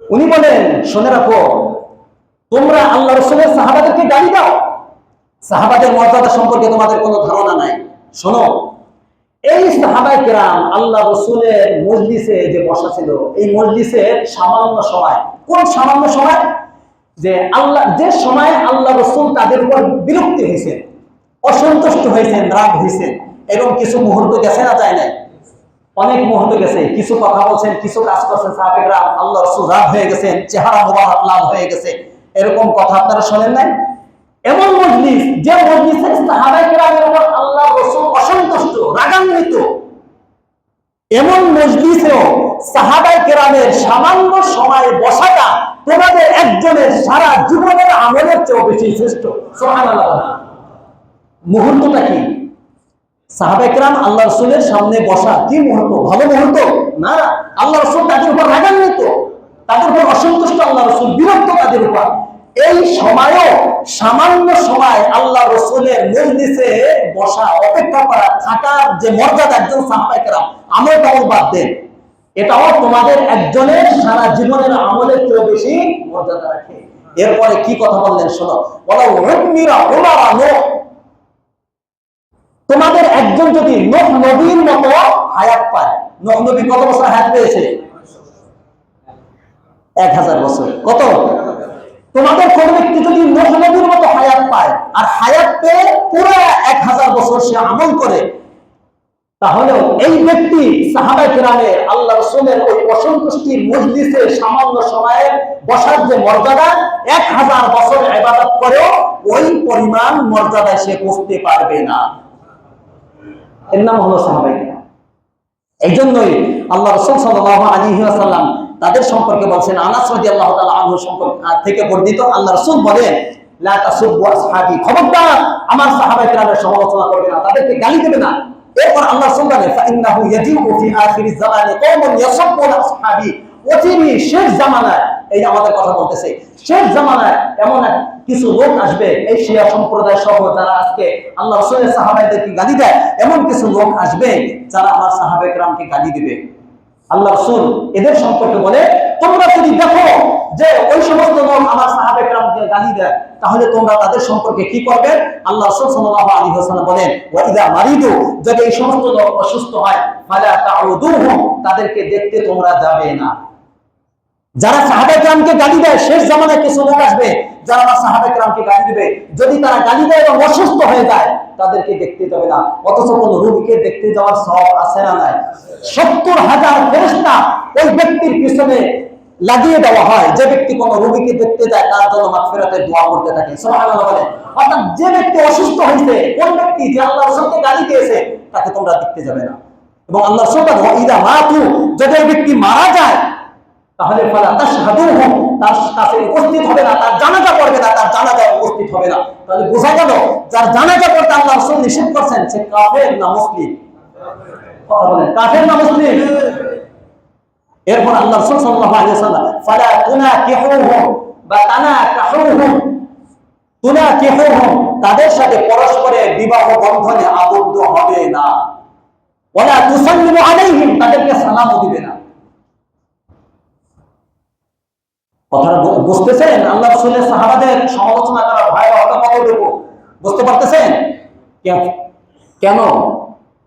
উনি বলেন, শুনে রাখো, তোমরা আল্লাহ রাসূলের সাহাবাদেরকে গালি দাও, সাহাবাদের মর্যাদা সম্পর্কে তোমাদের কোনো ধারণা নাই। শোনো, এই সাহাবায়ে কেরাম আল্লাহ রাসূলের মজলিসে যে বসা ছিল, এই মজলিসের সামান্য সময়, কোন সামান্য সময়? যে সময় আল্লাহ রাসূল তাদের উপর বিরক্তি হয়েছে, অসন্তুষ্ট হয়েছেন, রাগ হয়েছেন, এরকম কিছু মুহূর্ত গেছে না, যায় নাই? অনেক মুহূর্ত গেছে। কিছু কথা বলছেন, কিছু কাজ করছেন সাহাবায়ে কেরাম, আল্লাহ রাসূল রাগ হয়ে গেছেন, চেহারা মোবারক লাল হয়ে গেছে, এরকম কথা আপনারা শোনেন নাই? এমন মজলিস, যে মজলিসে সাহাবায়ে কেরামের উপর আল্লাহ রাসূল অসন্তুষ্ট, রাগান্বিত, এমন মজলিসেও সাহাবায়ে কেরামের সামান্য সময় বসাটা তোমাদের একজনের সারা জীবনের আমলের চেয়ে বেশি শ্রেষ্ঠ। সুবহানাল্লাহ। মুহূর্তটা কি? সাহাবায়ে কেরাম আল্লাহ রাসূলের সামনে বসা কি মুহূর্ত? ভালো মুহূর্ত না। আল্লাহ রাসূল তাদের উপর রাগান্বিত, তাদের উপর অসন্তুষ্ট, আল্লাহ রাসূল বিরক্ত তাদের উপর। এই সময়ও, সামান্য সময় আল্লাহ রাসূলের মজলিসে বসা, অপেক্ষা করা, থাকার যে মর্যাদা একজন সাহাবায়ে কেরাম, আমল টামল বাদ দেন, এটাও তোমাদের একজনের সারা জীবনের আমলের চেয়ে বেশি মর্যাদা রাখে। এরপরে কি কথা বললেন শোনো, ওয়ালাউ উম্মিরা উমারা নূহ, তোমাদের একজন যদি নূহ নবীর মতো হায়াত পায়। নূহ নবী কত বছর হায়াত পেয়েছে? 1000 বছর। কত? তোমাদের কোন ব্যক্তি যদি নূহ নবীর মতো হায়াত পায়, আর হায়াত পেয়ে পুরো 1000 বছর সে আমল করে, তাহলে এই ব্যক্তি সাহাবায়ে কেরামের আল্লাহ রাসূলের ওই অসন্তুষ্টির মজলিসে সামান্য সময়ে বসার যে মর্যাদা, 1000 বছর ইবাদত করেও ওই পরিমাণ মর্যাদায় সে পৌঁছতে পারবে না। এর নাম হলো সাহাবায়ে কেরাম। এই জন্যই আল্লাহ রাসূল সাল্লাল্লাহু আলাইহি ওয়াসাল্লাম তাদের সম্পর্কে বলছেন, আনাস রাদিয়াল্লাহু তাআলা আনহু সম্পর্কে থেকে বর্ণিত, আল্লাহ রাসূল বলেন, লা তাসুব্বু আসহাবি, খবরদার আমার সাহাবায়ে কেরামের সমালোচনা করবে না, তাদেরকে গালি দেবে না। এরপর আল্লাহ রাসূল বলেন, ফাইন্নাহু ইয়াজিউ ফি আখিরিজ জামানি কওমুন ইয়াসুব্বুনা আসহাবি, অচিরেই শেষ জামানায়, এই আমাদের কথা বলতেছে, শেষ জামানায় এমন কিছু লোক আসবে, এই শিয়া সম্প্রদায় সহ যারা আজকে আল্লাহ রাসূলের সাহাবাদেরকে গালি দেয়, এমন কিছু লোক আসবে যারা আমার সাহাবায়ে কেরামকে গালি দিবে। আল্লাহ রাসূল এদের সম্পর্কে বলে, তোমরা যদি দেখো যে ওই সমস্ত লোক আমার সাহাবায়ে কেরামকে গালি দেয়, তাহলে তোমরা তাদের সম্পর্কে কি করবে? আল্লাহ রাসূল সাল্লাল্লাহু আলাইহি ওয়াসাল্লাম বলেন, ওয়া ইযা মারিদু, যদি এই সমস্ত লোক অসুস্থ হয়, ফালা তাউদুহুম, তাদেরকে দেখতে তোমরা যাবে না। যারা সাহাবায়ে কেরামকে গালি দেয়, শেষ জামানায় কিছু লোক আসবে যারা আমার সাহাবায়ে কেরামকে গালি দিবে, যদি তারা গালি দেয় এবং অসুস্থ হয়ে যায়, তাদেরকে দেখতে যাবে না। অথচ কোন রোগীকে দেখতে যাওয়ার সওয়াব আছে না নাই? 70,000 ফেরেশতা ওই ব্যক্তির পিছনে লাগিয়ে দেওয়া হয়, যে ব্যক্তি কোন রোগীকে দেখতে যায় তার জন্য মাগফিরাতের দোয়া করতে থাকে। সুবহানাল্লাহ বলেন। অর্থাৎ যে ব্যক্তি অসুস্থ হয়েছে, ওই ব্যক্তি যে আল্লাহর রাসূলকে গালি দিয়েছে, তাকে তোমরা দেখতে যাবে না। এবং আল্লাহ সুবহানাহু ওয়া ইদা মাতু, যদি ওই ব্যক্তি মারা যায় তাহলে ফালা তাশহাদুহুম, তার কাছে উপস্থিত হবে না, তার জানাজা পড়বে না, তার জানাজায় উপস্থিত হবে না। তাহলে বোঝা গেল যার জানাজা পড়তে আল্লাহ রাসূল নিষেধ করেছেন সে কাফের না মুসলিম? কথা বলেন, কাফের না মুসলিম? এরপর আল্লাহ রাসূল সাল্লাল্লাহু আলাইহি ওয়াসাল্লাম ফালা তুনাকিহুহুম বা তানাকাহুহুম, তুনাকিহুহুম, তাদের সাথে পরস্পরের বিবাহ বন্ধনে আবদ্ধ হবে না। ওয়ালা তুসাল্লিমু আলাইহিম, তাদেরকে সালামও দিবে না। কথাটা বুঝতেছেন? আল্লাহ রাসূলের সাহাবাদের সমালোচনা করা ভয়াবহতা কতটুকু বুঝতে পারতেছেন? কেন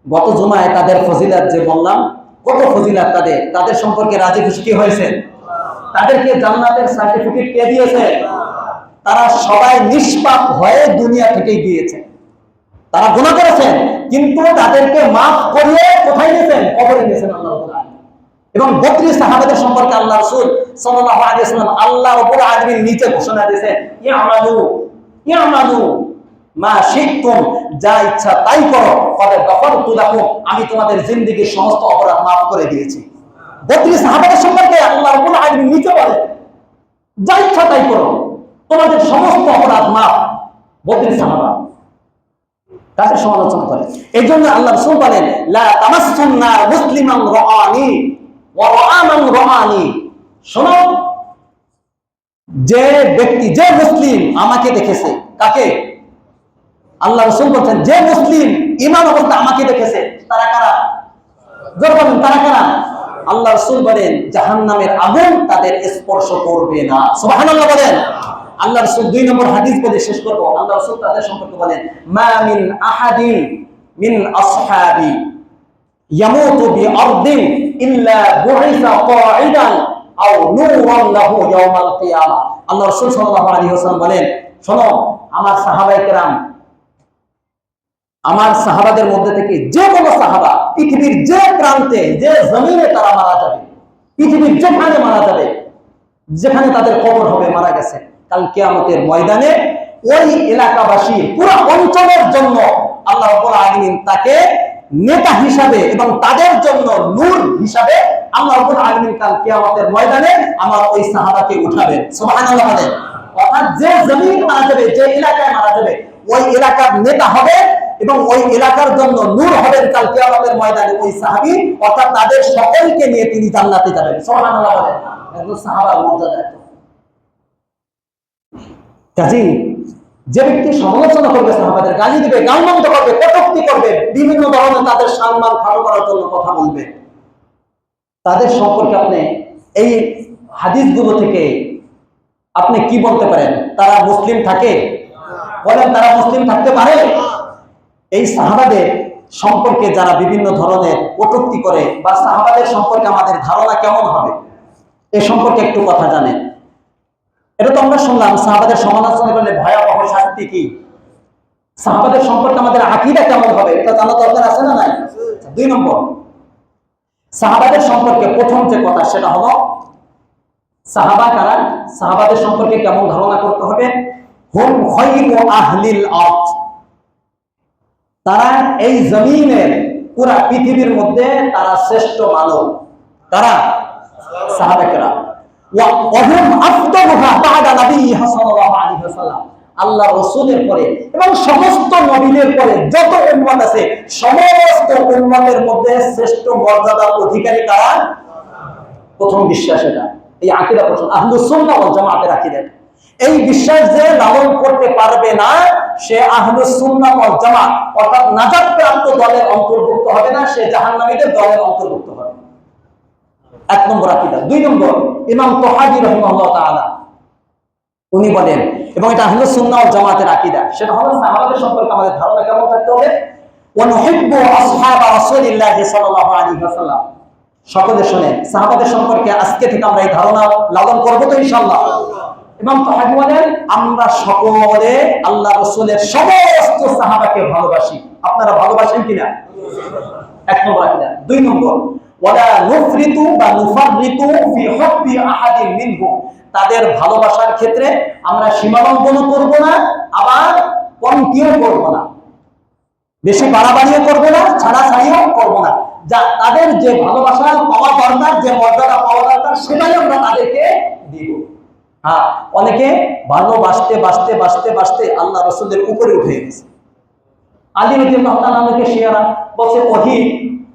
গত জুমায় তাদের ফজিলত যে বললাম, কত ফজিলত তাদের, তাদের সম্পর্কে রাজি খুশি কি হয়েছে? তাদেরকে জান্নাতের সার্টিফিকেট কে দিয়েছে? তারা সবাই নিষ্পাপ হয়ে দুনিয়া থেকে গিয়েছে। তারা গুনাহ করেছেন কিন্তু তাদেরকে মাফ করিয়ে কোথায় নিয়েছেন? কবরে নিয়েছেন আল্লাহ রাব্বুল আলামিন। এবং 32 সাহাবাদের সম্পর্কে আল্লাহ রাসূল সাল্লাল্লাহু আলাইহি ওয়াসাল্লাম আল্লাহ রাব্বুল আলামিন নিচে ঘোষণা দিয়েছেন, ইয়ামালু মা শিকতুম, যা ইচ্ছা তাই করো, কদ গফরতু লাকুম, আমি তোমাদের জিন্দেগীর সমস্ত অপরাধ মাফ করে দিয়েছি। 32 সাহাবাদের সম্পর্কে আল্লাহ রাব্বুল আলামিন নিচে বলেন, যা ইচ্ছা তাই করো, তোমাদের সমস্ত অপরাধ মাফ। 32 সাহাবা তাদের সমালোচনা করে। এই জন্য আল্লাহ রাসূল বলেন, লা তামাসসুন্না মুসলিমান রাআনি ওয়া রাআমান রাআনি, শোনো, যে ব্যক্তি, যে মুসলিম আমাকে দেখেছে, কাকে? আল্লাহ রাসূল বলেন যে মুসলিম ঈমান অবস্থা আমাকে দেখেছে, তারা কারা? জোর বলেন, তারা কারা? আল্লাহ রাসূল বলেন জাহান্নামের আগুন তাদের স্পর্শ করবে না। সুবহানাল্লাহ বলেন। আল্লাহ রাসূল 2 নম্বর হাদিস বলে শেষ করব। আল্লাহ রাসূল তাদের সম্পর্কে বলেন, মা মিন আহাদিন মিন আসহাবি ইয়ামুতু বিআরদিন ইল্লা বুইসা কাঈদান আও নূরান লাহু ইয়াওমাল কিয়ামা। আল্লাহ রাসূল সাল্লাল্লাহু আলাইহি ওয়াসাল্লাম বলেন, শোনো, আমার সাহাবায়ে কেরাম, আমার সাহাবাদের মধ্যে থেকে যে কোনো সাহাবা পৃথিবীর যে প্রান্তে, যে জমিনে তারা মারা যাবে, পৃথিবীর যেখানে মারা যাবে, যেখানে তাদের কবর হবে, মারা গেছে, কাল কিয়ামতের ময়দানে ওই এলাকাবাসী পুরো অঞ্চলের জন্য আল্লাহ রাব্বুল আলামিন তাকে নেতা হিসাবে এবং তাদের জন্য নূর হিসাবে আল্লাহ রাব্বুল আলামিন কাল কিয়ামতের ময়দানে আমার ওই সাহাবাকে উঠাবেন। সুবহানাল্লাহ বলেন। অর্থাৎ যে জমিন মারা যাবে, যে এলাকায় মারা যাবে, ওই এলাকার নেতা হবে এবং ওই এলাকার জন্য নূর হবেন কাল কিয়ামতের ময়দানে ওই সাহাবী। অর্থাৎ তাদের সকলকে নিয়ে তিনি জান্নাতে যাবেন। সুবহানাল্লাহ বলেন। একজন সাহাবার মর্যাদা এত। কাজী যে ব্যক্তি সমালোচনা করবে, সাহাবাদের গালি দিবে, গালমন্দ করবে, কটূক্তি করবে, বিভিন্ন ধরনের তাদের সম্মান খাটো করার জন্য কথা বলবে, তাদের সম্পর্কে আপনি এই হাদিসগুলো থেকে আপনি কি বলতে পারেন? তারা মুসলিম থাকে? বলেন, তারা মুসলিম থাকতে পারে? এই সাহাবাদের সম্পর্কে যারা বিভিন্ন ধরনের কটূক্তি করে বা সাহাবাদের সম্পর্কে আমাদের ধারণা কেমন হবে এ সম্পর্কে একটু কথা জানেন? এটা তো আমরা শুনলাম সাহাবাদের সমালোচনা করলে ভয়াবহ শাস্তি কি। সাহাবাদের সম্পর্কে আমাদের আকীদা কেমন হবে এটা জানা দরকার আছে না নাই? 2 নম্বর, সাহাবাদের সম্পর্কে প্রথম যে কথা সেটা হলো সাহাবা কারা, সাহাবাদের সম্পর্কে কেমন ধারণা করতে হবে? হুম খায়রু আহলিল আরদ, তারা এই জমিনের পুরা পৃথিবীর মধ্যে তারা শ্রেষ্ঠ মানব। তারা সাহাবা কেরাম। ওয়া হুম আফদালুহা বা'দা নাবিয়্যিহি সাল্লাল্লাহু আলাইহি ওয়াসাল্লাম, আল্লাহ রাসূলের পরে এবং সমস্ত নবীদের পরে যত উম্মত আছে সমস্ত উম্মতের মধ্যে শ্রেষ্ঠ মর্যাদার অধিকারী কারা? প্রথম বিশ্বাস এটা, এই আকীদা প্রথম আহলুস সুন্নাহ ওয়াল জামাতের আকীদা। এই বিশ্বাস যে লালন করতে পারবে না সে আহলুস সুন্নাহ ওয়াল জামাত অর্থাৎ নাজাত প্রাপ্ত দলের অন্তর্ভুক্ত হবে না, সে জাহান্নামীদের দলের অন্তর্ভুক্ত হবে। 1 নম্বর আকীদা। 2 নম্বর, ইমাম তাহাবী রাহিমাহুল্লাহ তাআলা উনি বলেন, এবং এটা আহলুস সুন্নাহ ওয়াল জামাতের আকীদা, সেটা হলো সাহাবাদের সম্পর্কে আমাদের ধারণা কেমন থাকতে হবে? ওয়া নুহিব্বু আসহাবা রাসূলিল্লাহি সাল্লাল্লাহু আলাইহি ওয়াসাল্লাম। সকলে শুনেন, সাহাবাদের সম্পর্কে আজকে থেকে আমরা এই ধারণা লালন করব তো ইনশাআল্লাহ। ইমাম তাহাবী বলেন আমরা সকলে আল্লাহ রাসূলের সমস্ত সাহাবাকে ভালোবাসি। আপনারা ভালোবাসেন কিনা? এক নম্বর আকীদা। দুই নম্বর ওয়ালা নুফরিতু বা নুফাররিতু ফি হুব্বি আহাদিন মিনহুম, তাদের ভালোবাসার ক্ষেত্রে আমরা সীমালঙ্ঘন করব না, আবার কমতিও করব না, বেশি বাড়াবাড়িও করব না, ছাড়াছাড়িও করব না। যা তাদের যে ভালোবাসা পাওয়া দরকার, যে মর্যাদা পাওয়া দরকার, সেটাই আমরা তাদেরকে দিব। হ্যাঁ, অনেকে ভালোবাসতে বাসতে বাসতে বাসতে আল্লাহ রাসূলের উপরে উঠে গেছে। আলী রাদিয়াল্লাহু তাআলা আনহুকে শিয়ারা বলছে ওহী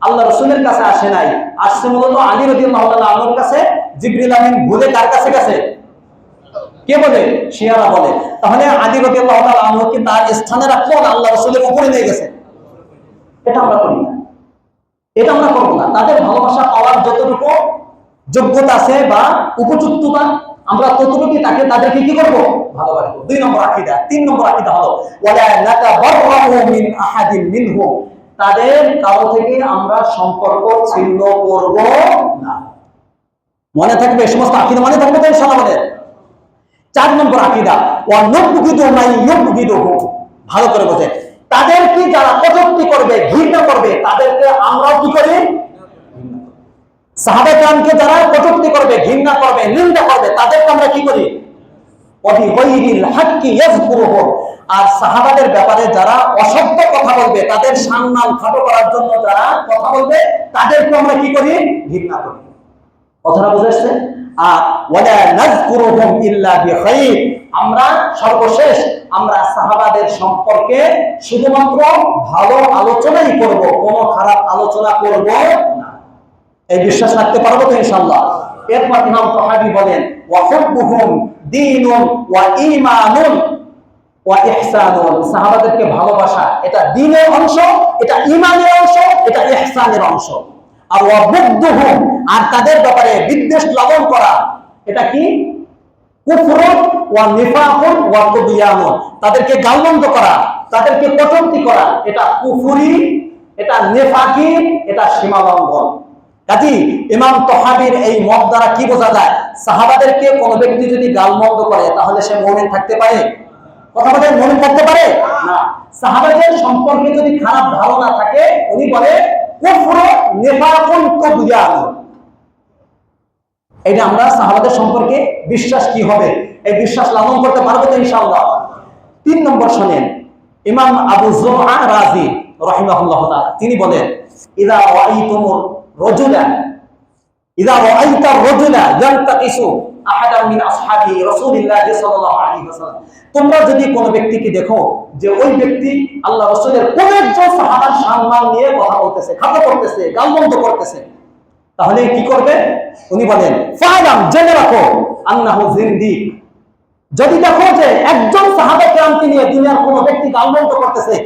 আল্লাহ রাসূলের কাছে আসে নাই, আসছে মূলত আলী রাদিয়াল্লাহু তাআলা আনহুর কাছে। জিবরিল আমিন ভুলে কার কাছে গেছে? কে বলে? শিয়ারা বলে। তাহলে আলী রাদিয়াল্লাহু তাআলা আনহুকে তার স্থানে রাখলো, আল্লাহ রাসূলের উপরে নিয়ে গেছে। এটা আমরা করি না, এটা আমরা করব না। তাদের ভালোবাসা পাওয়ার যতটুকু যোগ্যতা আছে বা উপযুক্ততা, আমরা ততটুকু তাদেরকে কি করব? ভালোবাসবো। দুই নম্বর আকীদা। তিন নম্বর আকীদা হলো ওয়ালা নাতাবাররাউ মিন আহাদিন মিনহুম, তাদের কারো থেকে আমরা সম্পর্ক ছিন্ন করব না। মনে থাকবে সমস্ত আকীদা, মনে থাকবে তো ইনশাআল্লাহ। বলে চার নম্বর আকীদা ওয়া নুবগিদু মান ইউবগিদুহু, ভালো করে বোঝে, তাদেরকে যারা কটূক্তি করবে, ঘৃণা করবে, তাদেরকে আমরাও কি করি? সাহাবা কেরামকে যারা কটূক্তি করবে, ঘৃণা করবে, নিন্দা করবে, তাদেরকে আমরা কি করি? ওয়াবিগাইরিল হাক্কি ইয়াযকুরুহু, আর সাহাবাদের ব্যাপারে যারা অসত্য কথা বলবে, তাদের সম্মান খাটো করার জন্য যারা কথা বলবে, তাদেরকে আমরা কি করি? ঘৃণা করি। কথাটা বুঝাচ্ছে? আর ওয়ালা নাযকুরুহুম ইল্লা বিখাইর, আমরা সর্বশেষ আমরা সাহাবাদের সম্পর্কে শুধুমাত্র ভালো আলোচনাই করব, কোনো খারাপ আলোচনা করব না। এই বিশ্বাস রাখতে পারবো তো ইনশাআল্লাহ? এরপর ইমাম তাহাবী বলেন ওয়া হুব্বুহুম দীনুন ওয়া ঈমানুন ওয়া ইহসানুন, সাহাবাদেরকে ভালোবাসা এটা দ্বীনের অংশ, এটা ঈমানের অংশ, এটা ইহসানের অংশ। আর ওয়া বুগদুহুম, আর তাদের ব্যাপারে বিদ্বেষ লালন করা, এটা কি? কুফরুন ওয়া নিফাকুন ওয়া তুগয়ানুন, তাদেরকে গালমন্দ করা, তাদেরকে কটূক্তি করা, এটা কুফরি, এটা নেফাকি, এটা সীমালঙ্ঘন। কাজী ইমাম তাহাবীর এই মত দ্বারা কি বোঝা যায়? সাহাবাদেরকে কোন ব্যক্তি যদি গালমন্দ করে, তাহলে সে মুমিন থাকতে পারে? কথা বলেন, মুমিন থাকতে পারে না। সাহাবাদের সম্পর্কে যদি খারাপ ধারণা থাকে, উনি বলে কুফর নিফাকুন তুগয়ানুন। এটা আমরা সাহাবাদের সম্পর্কে বিশ্বাস কি হবে? এই বিশ্বাস লালন করতে পারবো তো ইনশাআল্লাহ? তিন নম্বর শুনেন, ইমাম আবু যুরআ রাজি রাহিমাহুল্লাহ তাআলা তিনি বলেন ইযা রাআইতুমুর রাজুলা ইযা রাআইতা রাজুলা ইয়ানতাকিসু আহাদান মিন আসহাবি রাসূলিল্লাহ সাল্লাল্লাহু আলাইহি ওয়াসাল্লাম, তোমরা যদি কোন ব্যক্তিকে দেখো যে ওই ব্যক্তি আল্লাহ রাসূলের কোন একজন সাহাবার সম্মান নিয়ে কথা বলতেছে, খাটো করতেছে, গালমন্দ করতেছে, তাহলে কি করবে? উনি বলেন ফালাম, জেনে রাখো, আন্নাহু জিন্দিক, যদি দেখো যে একজন সাহাবা কেরামকে নিয়ে দুনিয়ার কোন ব্যক্তি গালমন্দ করতেছে,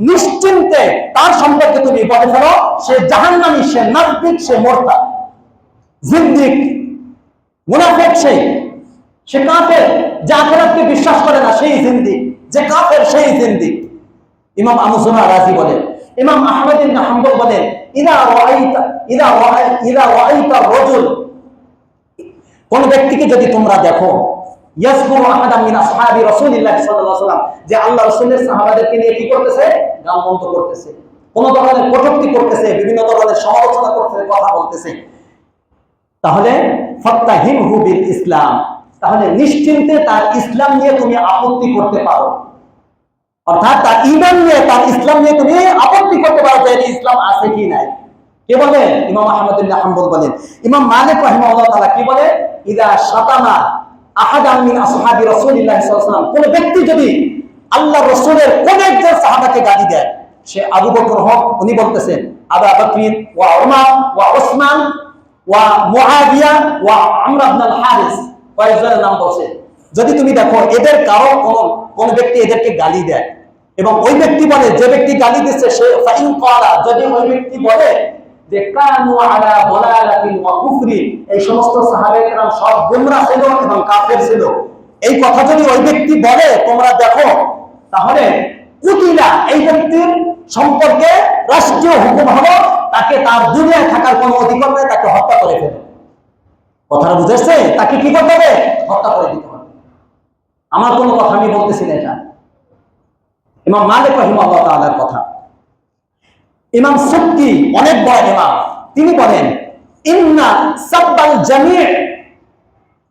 নিশ্চিন্তে তার সম্পর্কে তুমি বলে ফেলো সে জাহান্নামী, সে নাস্তিক, সে মুরতাদ। জিন্দিক মুনাফিক, সে কাফের, যে আখিরাতকে বিশ্বাস করে না সেই জিন্দিক, যে কাফের সেই জিন্দিক। ইমাম আবু যুরআ রাজি বলেন। ইমাম আহমদ ইবনে হাম্বল বলেন ইযা রাআইতা রাজুল, কোন ব্যক্তিকে যদি তোমরা দেখো ইয়াজকুরু আহাদান মিন আসহাবি রাসূলিল্লাহ সাল্লাল্লাহু আলাইহি ওয়াসাল্লাম, যে আল্লাহ রাসূলের সাহাবাদেরকে নিয়ে কি করতেছে? গালমন্দ করতেছে, কোন ধরনের কটূক্তি করতেছে, বিভিন্ন ধরনের সমালোচনা করতেছে, কথা বলতেছে, তাহলে ফাত্তাহিমহু বিল ইসলাম, তাহলে নিশ্চিন্তে তার ইসলাম নিয়ে তুমি আপত্তি করতে পারো। অর্থাৎ তার ঈমান নিয়ে, তার ইসলাম নিয়ে তুমি আপত্তি করতে পারো যে ইসলাম আছে কি নাই। কে বলেন? ইমাম আহমদ ইবনে হাম্বল বলেন। ইমাম মালিক রাহিমাহুল্লাহ তাআলা কি বলে? ইযা শাতামা আহাদান মিন আসহাবি রাসূলিল্লাহ সাল্লাল্লাহু আলাইহি ওয়াসাল্লাম, কোন ব্যক্তি যদি আল্লাহর রাসূলের কোন একজন সাহাবাকে গালি দেয়, সে আবু বকর হোক, উনি বলতেছেন আবু বকর ওয়া উমর ওয়া উসমান ওয়া মুআবিয়া ওয়া আমর ইবনে আল হারিস, কয়েকজনের নাম বলছে। যদি তুমি দেখো এদের কারো কোন ব্যক্তি এদেরকে গালি দেয়, এবং ওই ব্যক্তি বলে, যে ব্যক্তি গালি দিচ্ছে সে ফাইন ক্বালা, যদি ওই ব্যক্তি বলে যে কানু আলা দালালাতিন ওয়া কুফরি, এই সমস্ত সাহাবায়ে কেরাম সব গোমরাহ ছিল এবং কাফের ছিল, এই কথা যদি ওই ব্যক্তি বলে, তোমরা দেখো, তাহলে কুতিলা, এই ব্যক্তির সম্পর্কে রাষ্ট্রীয় হুকুম হলো তাকে তার দুনিয়ায় থাকার কোনো অধিকার নেই, তাকে হত্যা করে ফেলো। কথাটা বুঝেছে? তাকে কি করতে হবে? হত্যা করে দিতে হবে। আমার কোনো কথা আমি বলতেছি না, এটা ইমাম মালিক রাহিমাহুল্লাহ তাআলার কথা। ইমাম সুক্কি অনেক বড় ইমাম, তিনি বলেন ইন্না সাব্বাল জামি'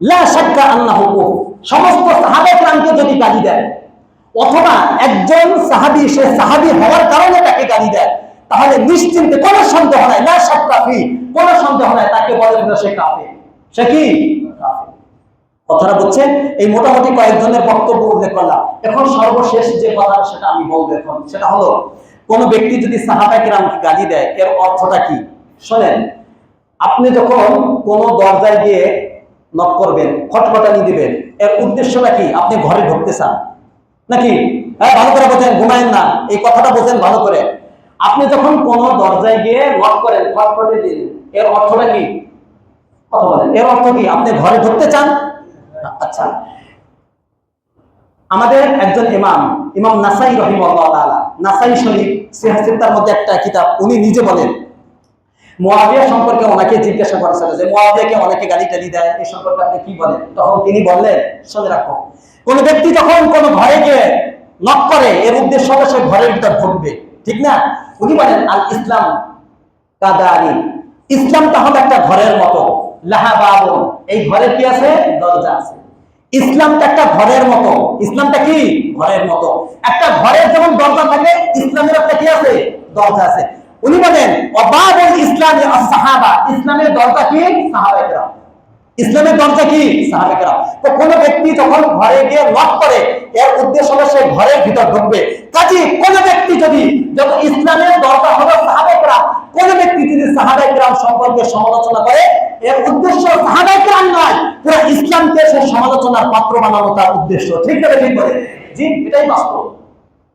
লা শাক্কা আন্নাহু কুফর। সমস্ত সাহাবা কেরামকে যদি গালি দেয় অথবা একজন সাহাবী সে সাহাবী হওয়ার কারণে তাকে গালি দেয়, তাহলে নিশ্চিন্তে কোনো সন্দেহ নাই, লা শাক্কা ফি, কোনো সন্দেহ নাই, তাকে বলে সে কাফের। সে কি কাফের? কথাটা বুঝছেন? এই মোটামুটি কয়েকজনের বক্তব্য উল্লেখ করলাম। এখন সর্বশেষ যে কথা সেটা আমি বলবো এখন, সেটা হলো কোন ব্যক্তি যদি সাহাবায়ে কেরামকে গালি দেয় এর অর্থটা কি? শোনেন, আপনি যখন কোন দরজায় গিয়ে নক করবেন, খটখটানি দিবেন, এর উদ্দেশ্যটা কি? আপনি ঘরে ঢুকতে চান নাকি? হ্যাঁ, ভালো করে বোঝেন, ঘুমায়েন না, এই কথাটা বোঝেন ভালো করে। আপনি যখন কোন দরজায় গিয়ে নক করেন, খটখটে দিন, এর অর্থটা কি? কথা বলেন, এর অর্থ কি? আপনি ঘরে ঢুকতে চান। আচ্ছা, আমাদের একজন ইমাম, ইমাম নাসাই রাহিমাহুল্লাহ তাআলা, নাসাই শরীফ সিহাহ মধ্যে একটা কিতাব, উনি নিজে বলেন মুআবিয়া সম্পর্কে ওনাকে জিজ্ঞাসা করেছিল যে মুআবিয়াকে অনেকে গালি টালি দেয়, এই সম্পর্কে আপনি কি বলেন? তখন তিনি বললেন, শুনে রাখো, কোন ব্যক্তি যখন কোন ঘরে গিয়ে নক করে এর উদ্দেশ্য হলো সে ঘরের ভিতর ঢুকবে, ঠিক না? উনি বলেন আল ইসলাম কাদারি, ইসলামটা হলো একটা ঘরের মতো, লাহা বাবুন, এই ঘরের কি আছে? দরজা আছে। ইসলামটা একটা ঘরের মতো, ইসলামটা কি? ঘরের মতো। একটা ঘরের যেমন দরজা থাকে, ইসলামের একটা কি আছে? দরজা আছে। উনি বলেন ওয়াবাবুল ইসলামি আস-সাহাবা, ইসলামের দরজা কি? সাহাবায়ে কেরাম। ইসলামের দরজা কি? সাহাবায়ে কেরাম। তো কোন ব্যক্তি যখন ঘরে গিয়ে নক করে এর উদ্দেশ্য হলো সে ঘরের ভিতর ঢুকবে। কাজেই কোন ব্যক্তি যদি, যত ইসলামের দরজা হলো সাহাবায়ে কেরাম, কোন ব্যক্তি যদি সাহাবায়ে কেরাম সম্পর্কে সমালোচনা করে এর উদ্দেশ্য সাহাবায়ে কেরাম নয়, পুরো ইসলামকে সে সমালোচনার পাত্র বানানো তার উদ্দেশ্য। ঠিক না? ঠিক বলে জি, এটাই বাস্তব।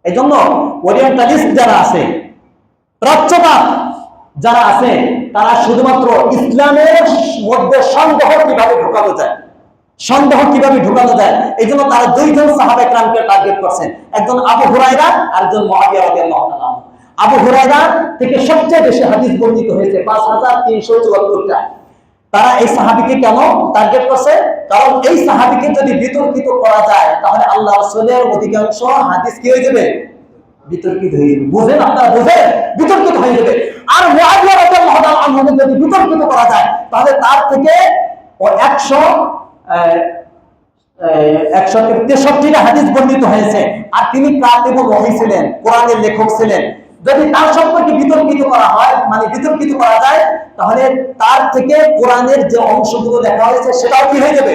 এইজন্য ওরিয়েন্টালিস্ট যারা আছে, প্রাচ্যবাদ যারা আছে, তারা শুধুমাত্র ইসলামের মধ্যে সন্দেহ কিভাবে ঢোকানো যায়, সন্দেহ কিভাবে ঢোকানো যায়, এই জন্য তারা দুইজন সাহাবায়ে কেরামকে টার্গেট করছেন, একজন আবু হুরায়রা আর একজন মুআবিয়া রাদিয়াল্লাহু তাআলা। আবু হুরায়রা থেকে সবচেয়ে বেশি হাদিস বর্ণিত হয়েছে 5374টা। তারা এই সাহাবীকে কেন টার্গেট করছে? কারণ এই সাহাবীকে যদি বিতর্কিত করা যায় তাহলে আল্লাহ রাসূলের অধিকাংশ হাদিস কি হয়ে যাবে? বিতর্কিত হয়ে যাবে। বুঝেন, আপনারা বুঝেন? বিতর্কিত হয়ে যাবে। আর মুআবিয়া রাদিয়াল্লাহু তাআলা আনহুকে যদি বিতর্কিত করা যায় তাহলে তার থেকে 163টা হাদিস বর্ণিত হয়েছে, আর তিনি কাতিবুল ওহী ছিলেন, কোরআনের লেখক ছিলেন। যদি তার সম্পর্কে বিতর্কিত করা হয়, মানে বিতর্কিত করা যায়, তাহলে তার থেকে কোরআনের যে অংশগুলো লেখা হয়েছে সেটাও কি হয়ে যাবে?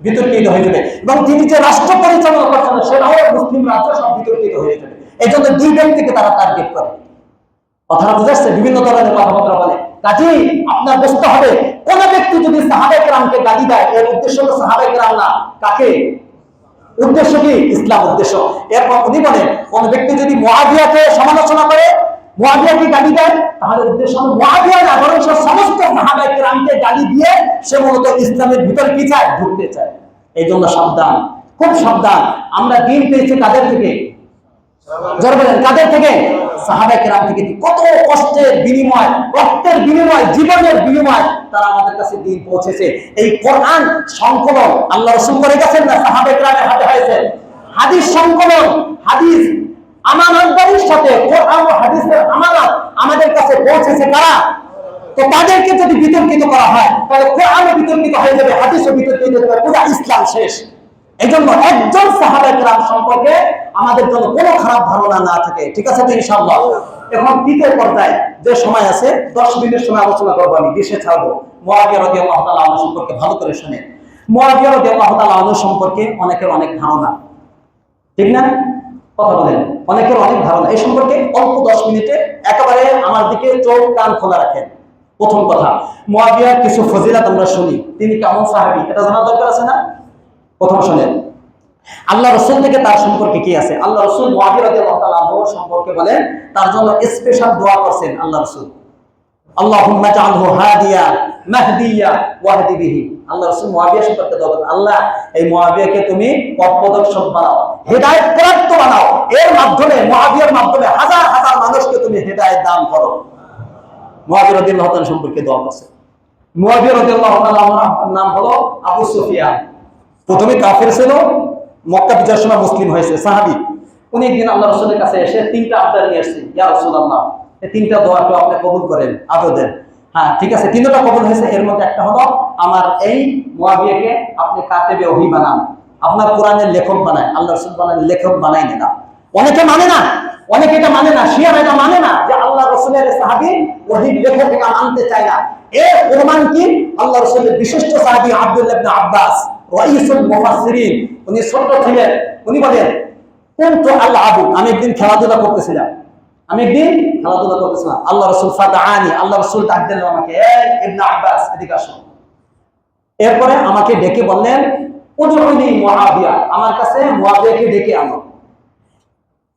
বিতর্কিত হয়ে যাবে। এবং তিনি যে রাষ্ট্র পরিচালনা করছেন সেটাও মুসলিম রাষ্ট্র, সব বিতর্কিত হয়ে যাবে। এই জন্য দুই ব্যক্তিকে তারা টার্গেট করে। কথাটা বুঝাচ্ছে? বিভিন্ন ধরনের কথাবার্তা বলে। কাজেই আপনার বুঝতে হবে, কোন ব্যক্তি যদি সাহাবায়ে কেরামকে গালি দেয় এর উদ্দেশ্য হলো সাহাবায়ে কেরাম না, কাকে? উদ্দেশ্য কি? ইসলাম উদ্দেশ্য। এরপর উনি বলেন কোন ব্যক্তি যদি মুআবিয়াকে সমালোচনা করে, মুআবিয়াকে গালি দেয়, তাহলে উদ্দেশ্য হলো মুআবিয়া না, বরং সে সমস্ত সাহাবায়ে কেরামকে গালি দিয়ে সে মূলত ইসলামের ভিতর কি চায়? ঢুকতে চায়। এই জন্য সাবধান, খুব সাবধান। আমরা দিন পেয়েছি কাদের থেকে? যারা বলেন কাদের থেকে? সাহাবায়ে কেরাম থেকে। কত কষ্টের বিনিময়, রক্তের বিনিময়, জীবনের বিনিময় তারা আমাদের কাছে দিন পৌঁছেছে। এই কোরআন সংকলন আল্লাহ রাসূল করে গেছেন না, সাহাবায়ে কেরামের হাতে হয়েছে। হাদিস সংকলন, হাদিস আমানতদারির সাথে কোরআন ও হাদিসের আমানত আমাদের কাছে পৌঁছেছে কারা? তো তাদেরকে যদি বিতর্কিত করা হয় তাহলে কোরআনও বিতর্কিত হয়ে যাবে, হাদিসও বিতর্কিত হয়ে যাবে, পুরো ইসলাম শেষ। এইজন্য একজন সাহাবায়ে কেরাম সম্পর্কে আমাদের জন্য কোনো খারাপ ধারণা না থাকে। ঠিক আছে তো ইনশাআল্লাহ? এখন তৃতীয় পর্যায়ে যে সময় আছে 10 মিনিট সময় আলোচনা করব, আমি দেশে ছাড়বো। মুআবিয়া রাদিয়াল্লাহু তাআলা আনহু সম্পর্কে ভালো করে শুনেন। মুআবিয়া রাদিয়াল্লাহু তাআলা আনহু সম্পর্কে অনেকের অনেক ধারণা, ঠিক না? কথা বলেন, অনেকের অনেক ধারণা। এই সম্পর্কে অল্প 10 মিনিটে একেবারে আমার দিকে চোখ কান খোলা রাখেন। প্রথম কথা, মুআবিয়ার কিছু ফজিলত আমরা শুনি। তিনি কেমন সাহাবী এটা জানা দরকার আছে না? প্রথম শুনেন, আল্লাহ রাসূল থেকে তার সম্পর্কে কি আছে। আল্লাহ রাসূল মুআবিয়া রাদিয়াল্লাহু তাআলা আনহু সম্পর্কে বলেন তার জন্য স্পেশাল দোয়া করছেন আল্লাহ রাসূল, আল্লাহুম্মা জাআলহু হাদিয়া মাহদিয়া ওয়াহদি বিহি। আল্লাহ রাসূল মুআবিয়া সম্পর্কে দোয়া করেন, আল্লাহ এই মুআবিয়াকে তুমি পথপ্রদর্শক বানাও, হেদায়েত প্রাপ্ত বানাও, এর মাধ্যমে মুআবিয়ার মাধ্যমে হাজার হাজার মানুষকে তুমি হেদায়েত দান করো। মুআবিয়া রাদিয়াল্লাহু তাআলা সম্পর্কে দোয়া করছেন। মুআবিয়া রাদিয়াল্লাহু তাআলা নাম হলো আবু সুফিয়ান। প্রথমে কাফের ছিল, মক্কা বিজয়ের সময় মুসলিম হয়েছে সাহাবী। উনি একদিন আল্লাহ রাসূলের কাছে এসে তিনটা আবদার নিয়ে আসছেন, ইয়া রাসূলুল্লাহ এই তিনটা দোয়া তো আপনি কবুল করেন, আদর দেন। হ্যাঁ ঠিক আছে, তিনটা কবুল হয়েছে। এর মধ্যে একটা হলো আমার এই মুয়াবিয়াকে আপনি কাতেবে ওহী বানান, আপনার কোরআনের লেখক বানায়। আল্লাহ রাসূল বানান লেখক বানাই না। অনেকে মানে না, অনেকে এটা মানে না, শিয়া এটা মানে না যে আল্লাহ রাসূলের সাহাবী ওহীর লেখক এটা মানতে চায় না। এর প্রমাণ কি? আল্লাহ রাসূলের বিশিষ্ট সাহাবী আব্দুল্লাহ ইবনে আব্বাস রাইসুল মুফাসসিরিন, উনি ছোট ছিলেন, উনি বলেন কুনতু আলআবু, আমি একদিন খেলাধুলা করতেছিলাম, আল্লাহ রাসূল ফাদাআনি, আল্লাহ রাসূল ডাক দিলেন আমাকে, এই ইবনে আব্বাস এদিকে আসো। এরপরে আমাকে ডেকে বললেন উদউনি মুআবিয়া, আমার কাছে মুআবিয়াকে ডেকে আনো।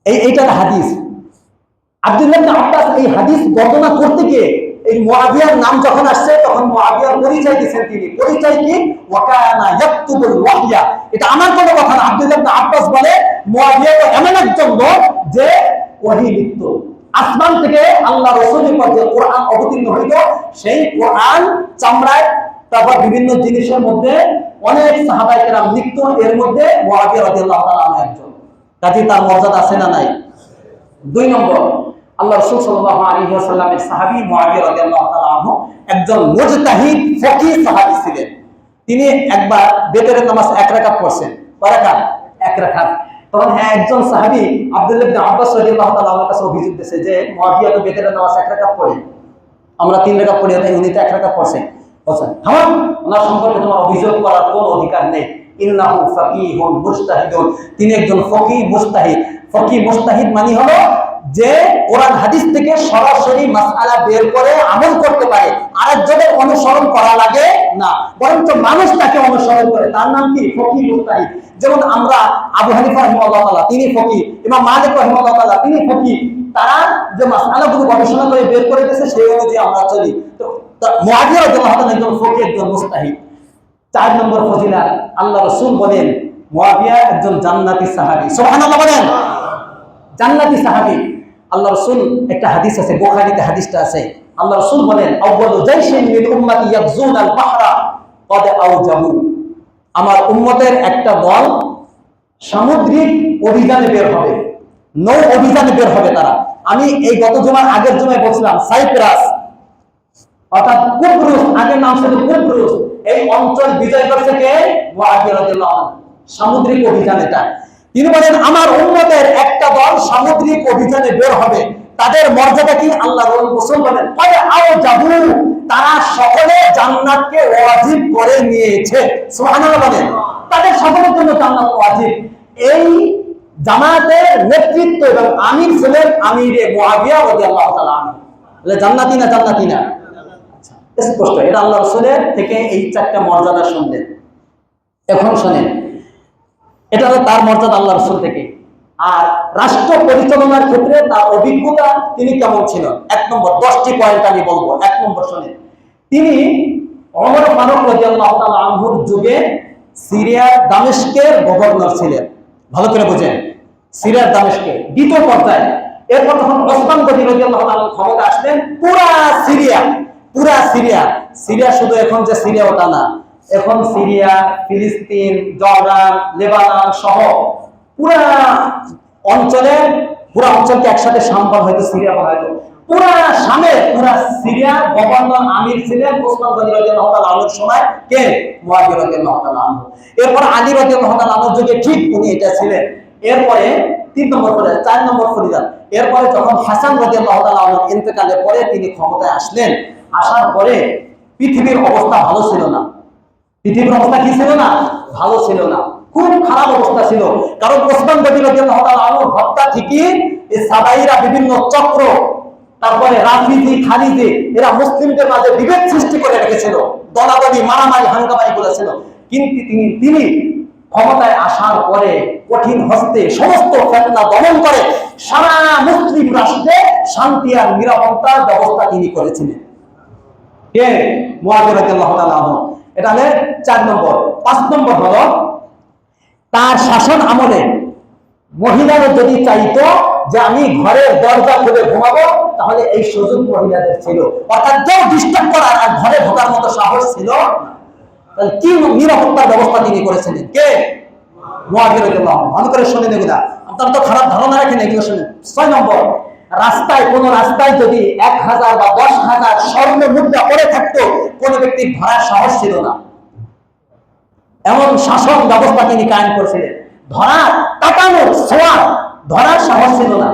এইটা হাদিস। আব্দুল্লাহ ইবনে আব্বাস এই হাদিস বর্ণনা করতে গিয়ে এই মুআবিয়ার নাম যখন আসছে তখন মুআবিয়ার পরিচয় দিয়েছেন তিনি। পরিচয় কি? ওয়াকানা ইয়াকতুবুল ওয়াহইয়া। এটা আমার কোনো কথা না। আব্দুল্লাহ ইবনে আব্বাস বলে মুআবিয়া তো এমন একজন লোক যে ওহী লিখত। আসমান থেকে আল্লাহ রাসূলের পর যে কোরআন অবতীর্ণ হইত, সেই কোরআন চামড়ায় তারপর বিভিন্ন জিনিসের মধ্যে অনেক সাহাবায়ে কেরাম লিখত। এর মধ্যে মুআবিয়া রাদিয়াল্লাহু তাআলা আনহু একজন। কাজে তার মর্যাদা আছে না নাই? দুই নম্বর, আল্লাহ রাসূল সাল্লাল্লাহু আলাইহি ওয়াসাল্লামের সাহাবী মুআবিয়া রাদিয়াল্লাহু তাআলা আনহু একজন মুজতাহিদ ফকিহ সাহাবী ছিলেন। তিনি একবার বেতরের নামাজ এক রাকাত পড়ছেন। কয় রাকাত? এক রাকাত। তখন একজন সাহাবী আব্দুল্লাহ ইবনে আব্বাস রাদিয়াল্লাহু তাআলা আনহুর কাছে অভিযোগ দিয়েছে যে মুআবিয়া তো বেতরের নামাজ এক রাকাত পড়ে, আমরা তিন রাকাত পড়ি, উনি তো এক রাকাত পড়ছেন। বলছেন থাম, ওনার সম্পর্কে তোমার অভিযোগ করার কোনো অধিকার নেই। ইন্নাহু ফাকিহুন মুজতাহিদুন, তিনি একজন ফকিহ মুজতাহিদ। ফকিহ মুজতাহিদ মানে হলো যে কোরআন হাদিস থেকে সরাসরি মাসআলা বের করে আমল করতে পারে, আরেকজনের অনুসরণ করা লাগে না, বরঞ্চ মানুষ তাকে অনুসরণ করে। তার নাম কি? ফকিহ মুজতাহিদ। যেমন আমরা আবু হানিফা রাহিমাহুল্লাহ তাআলা তিনি ফকিহ, ইমাম মালিক রাহিমাহুল্লাহ তাআলা তিনি ফকিহ। তারা যে মাসআলাগুলো গবেষণা করে বের করে দিয়েছে সেই অনুযায়ী আমরা চলি। তো মুআবিয়া রাদিয়াল্লাহু তাআলা একজন ফকিহ, একজন মুজতাহিদ। 4 নম্বর ফজিলত, আল্লাহ রাসূল বলেন মুআবিয়া একজন জান্নাতি সাহাবী। সুবহানাল্লাহ বলেন, জান্নাতি সাহাবী। আল্লাহ রাসূল একটা হাদিস আছে, বুখারীতে হাদিসটা আছে। আল্লাহ রাসূল বলেন আউয়ালু জাইশিন মিন উম্মতি ইয়াগযুনাল বাহরা ক্বাদ আওজাবু, আমার উম্মতের একটা দল সামুদ্রিক অভিযানে বের হবে, নৌ অভিযানে বের হবে তারা। আমি এই গত জুমার আগের জুমায় বলছিলাম সাইপ্রাস অর্থাৎ কুবরুস, আগের নাম ছিল কুবরুস, এই অঞ্চল বিজয় করছে কে? মুআবিয়া রাদিয়াল্লাহু আনহু। সামুদ্রিক অভিযান এটা। তিনি বলেন আমার উম্মতের একটা দল সামুদ্রিক অভিযানে বের হবে, তাদের মর্যাদা কি? আল্লাহ রাসূল বলেন ক্বাদ আওজাবু, তারা সকলে জান্নাতকে ওয়াজিব করে নিয়েছে। সুবহানাল্লাহ বলেন, তাদের সকলের জন্য জান্নাত ওয়াজিব। এই জামাতের নেতৃত্ব এবং আমির ছিলেন আমিরে মুআবিয়া রাদিয়াল্লাহু তাআলা আনহু। জান্নাতি না? জান্নাতি না? স্পষ্ট। এটা আল্লাহ রাসূলের থেকে এই 4টা মর্যাদা শুনলেন। এখন শুনেন, এটা হলো তার মর্যাদা আল্লাহ রাসূল থেকে। আর রাষ্ট্র পরিচালনার ক্ষেত্রে তার অভিজ্ঞতা তিনি কেমন ছিল? 1 নম্বর 10টি পয়েন্ট আমি বলবো। 1 নম্বর শুনেন, তিনি ওমর ফারুক রাদিয়াল্লাহু তাআলা আনহুর যুগে সিরিয়ার দামেস্কের গভর্নর ছিলেন। ভালো করে বুঝেন, সিরিয়ার দামেস্কের দ্বিতীয় পর্যায়ে। এরপর যখন ওসমান গনি রাদিয়াল্লাহু তাআলা ক্ষমতা আসলেন, পুরা সিরিয়া, সিরিয়া শুধু এখন যে সিরিয়া ওটা না, এখন সিরিয়া, ফিলিস্তিন, জর্ডান, লেবানন সহ পুরা অঞ্চলকে একসাথে শাম বলা হয়তো, সিরিয়া বলা হয়তো। পুরা সিরিয়া গভর্নর আমির ছিলেন ওসমান গনি রাদিয়াল্লাহু তাআলা আনহুর সময় কে? মুআবিয়া রাদিয়াল্লাহু তাআলা আনহু। এরপর আলী রাদিয়াল্লাহু তাআলা আনহুর যুগে ঠিক উনি এটা ছিলেন। এরপরে 3 নম্বর পরে 4 নম্বর ফজিলত, এরপরে যখন হাসান রাদিয়াল্লাহু তাআলা আনহুর ইন্তেকালের পরে তিনি ক্ষমতায় আসলেন। আসার পরে পৃথিবীর অবস্থা ভালো ছিল না। পৃথিবীর অবস্থা কি ছিল না? ভালো ছিল না, খুব খারাপ অবস্থা ছিল। কারণ ওসমান গনি রাদিয়াল্লাহু তাআলা আনহু হত্যা থেকে এই সাবাইরা বিভিন্ন চক্র, তারপরে রাফিজি, খালিজি, এরা মুসলিমদের মাঝে বিভেদ সৃষ্টি করে রেখেছিল, দলাদলি, মারামারি, হাঙ্গামাই করেছিল। কিন্তু তিনি ক্ষমতায় আসার পরে কঠিন হস্তে সমস্ত ফিতনা দমন করে সারা মুসলিম রাষ্ট্রে শান্তি আর নিরাপত্তার ব্যবস্থা তিনি করেছিলেন। কে? মুআবিয়া রাদিয়াল্লাহু তাআলা আনহু। এটা হলো 4 নম্বর। 5 নম্বর হলো তার শাসন আমলে মহিলারা যদি চাইতো যে আমি ঘরের দরজা খুলে ঘুমাবো, তাহলে এই সুযোগ মহিলাদের ছিল। অর্থাৎ কেউ ডিস্টার্ব করার আর ঘরে ঢোকার মতো সাহস ছিল। তাহলে কি নিরাপত্তার ব্যবস্থা তিনি করেছিলেন? কে? মুআবিয়া রাদিয়াল্লাহু আনহু। ভালো করে শুনেন এগুলা, আপনারা তো খারাপ ধারণা রাখেন, এগুলো শুনেন। 6 নম্বর, রাস্তায় কোন রাস্তায় যদি 1000 বা 10,000 স্বর্ণ মুদ্রা পড়ে থাকতো, কোন ব্যক্তির ধরার সাহস ছিল না। এমন শাসন ব্যবস্থা তিনি কায়েম করেছিলেন, ধরার তাকানোর ছোঁয়ার ধরার সাহস ছিল না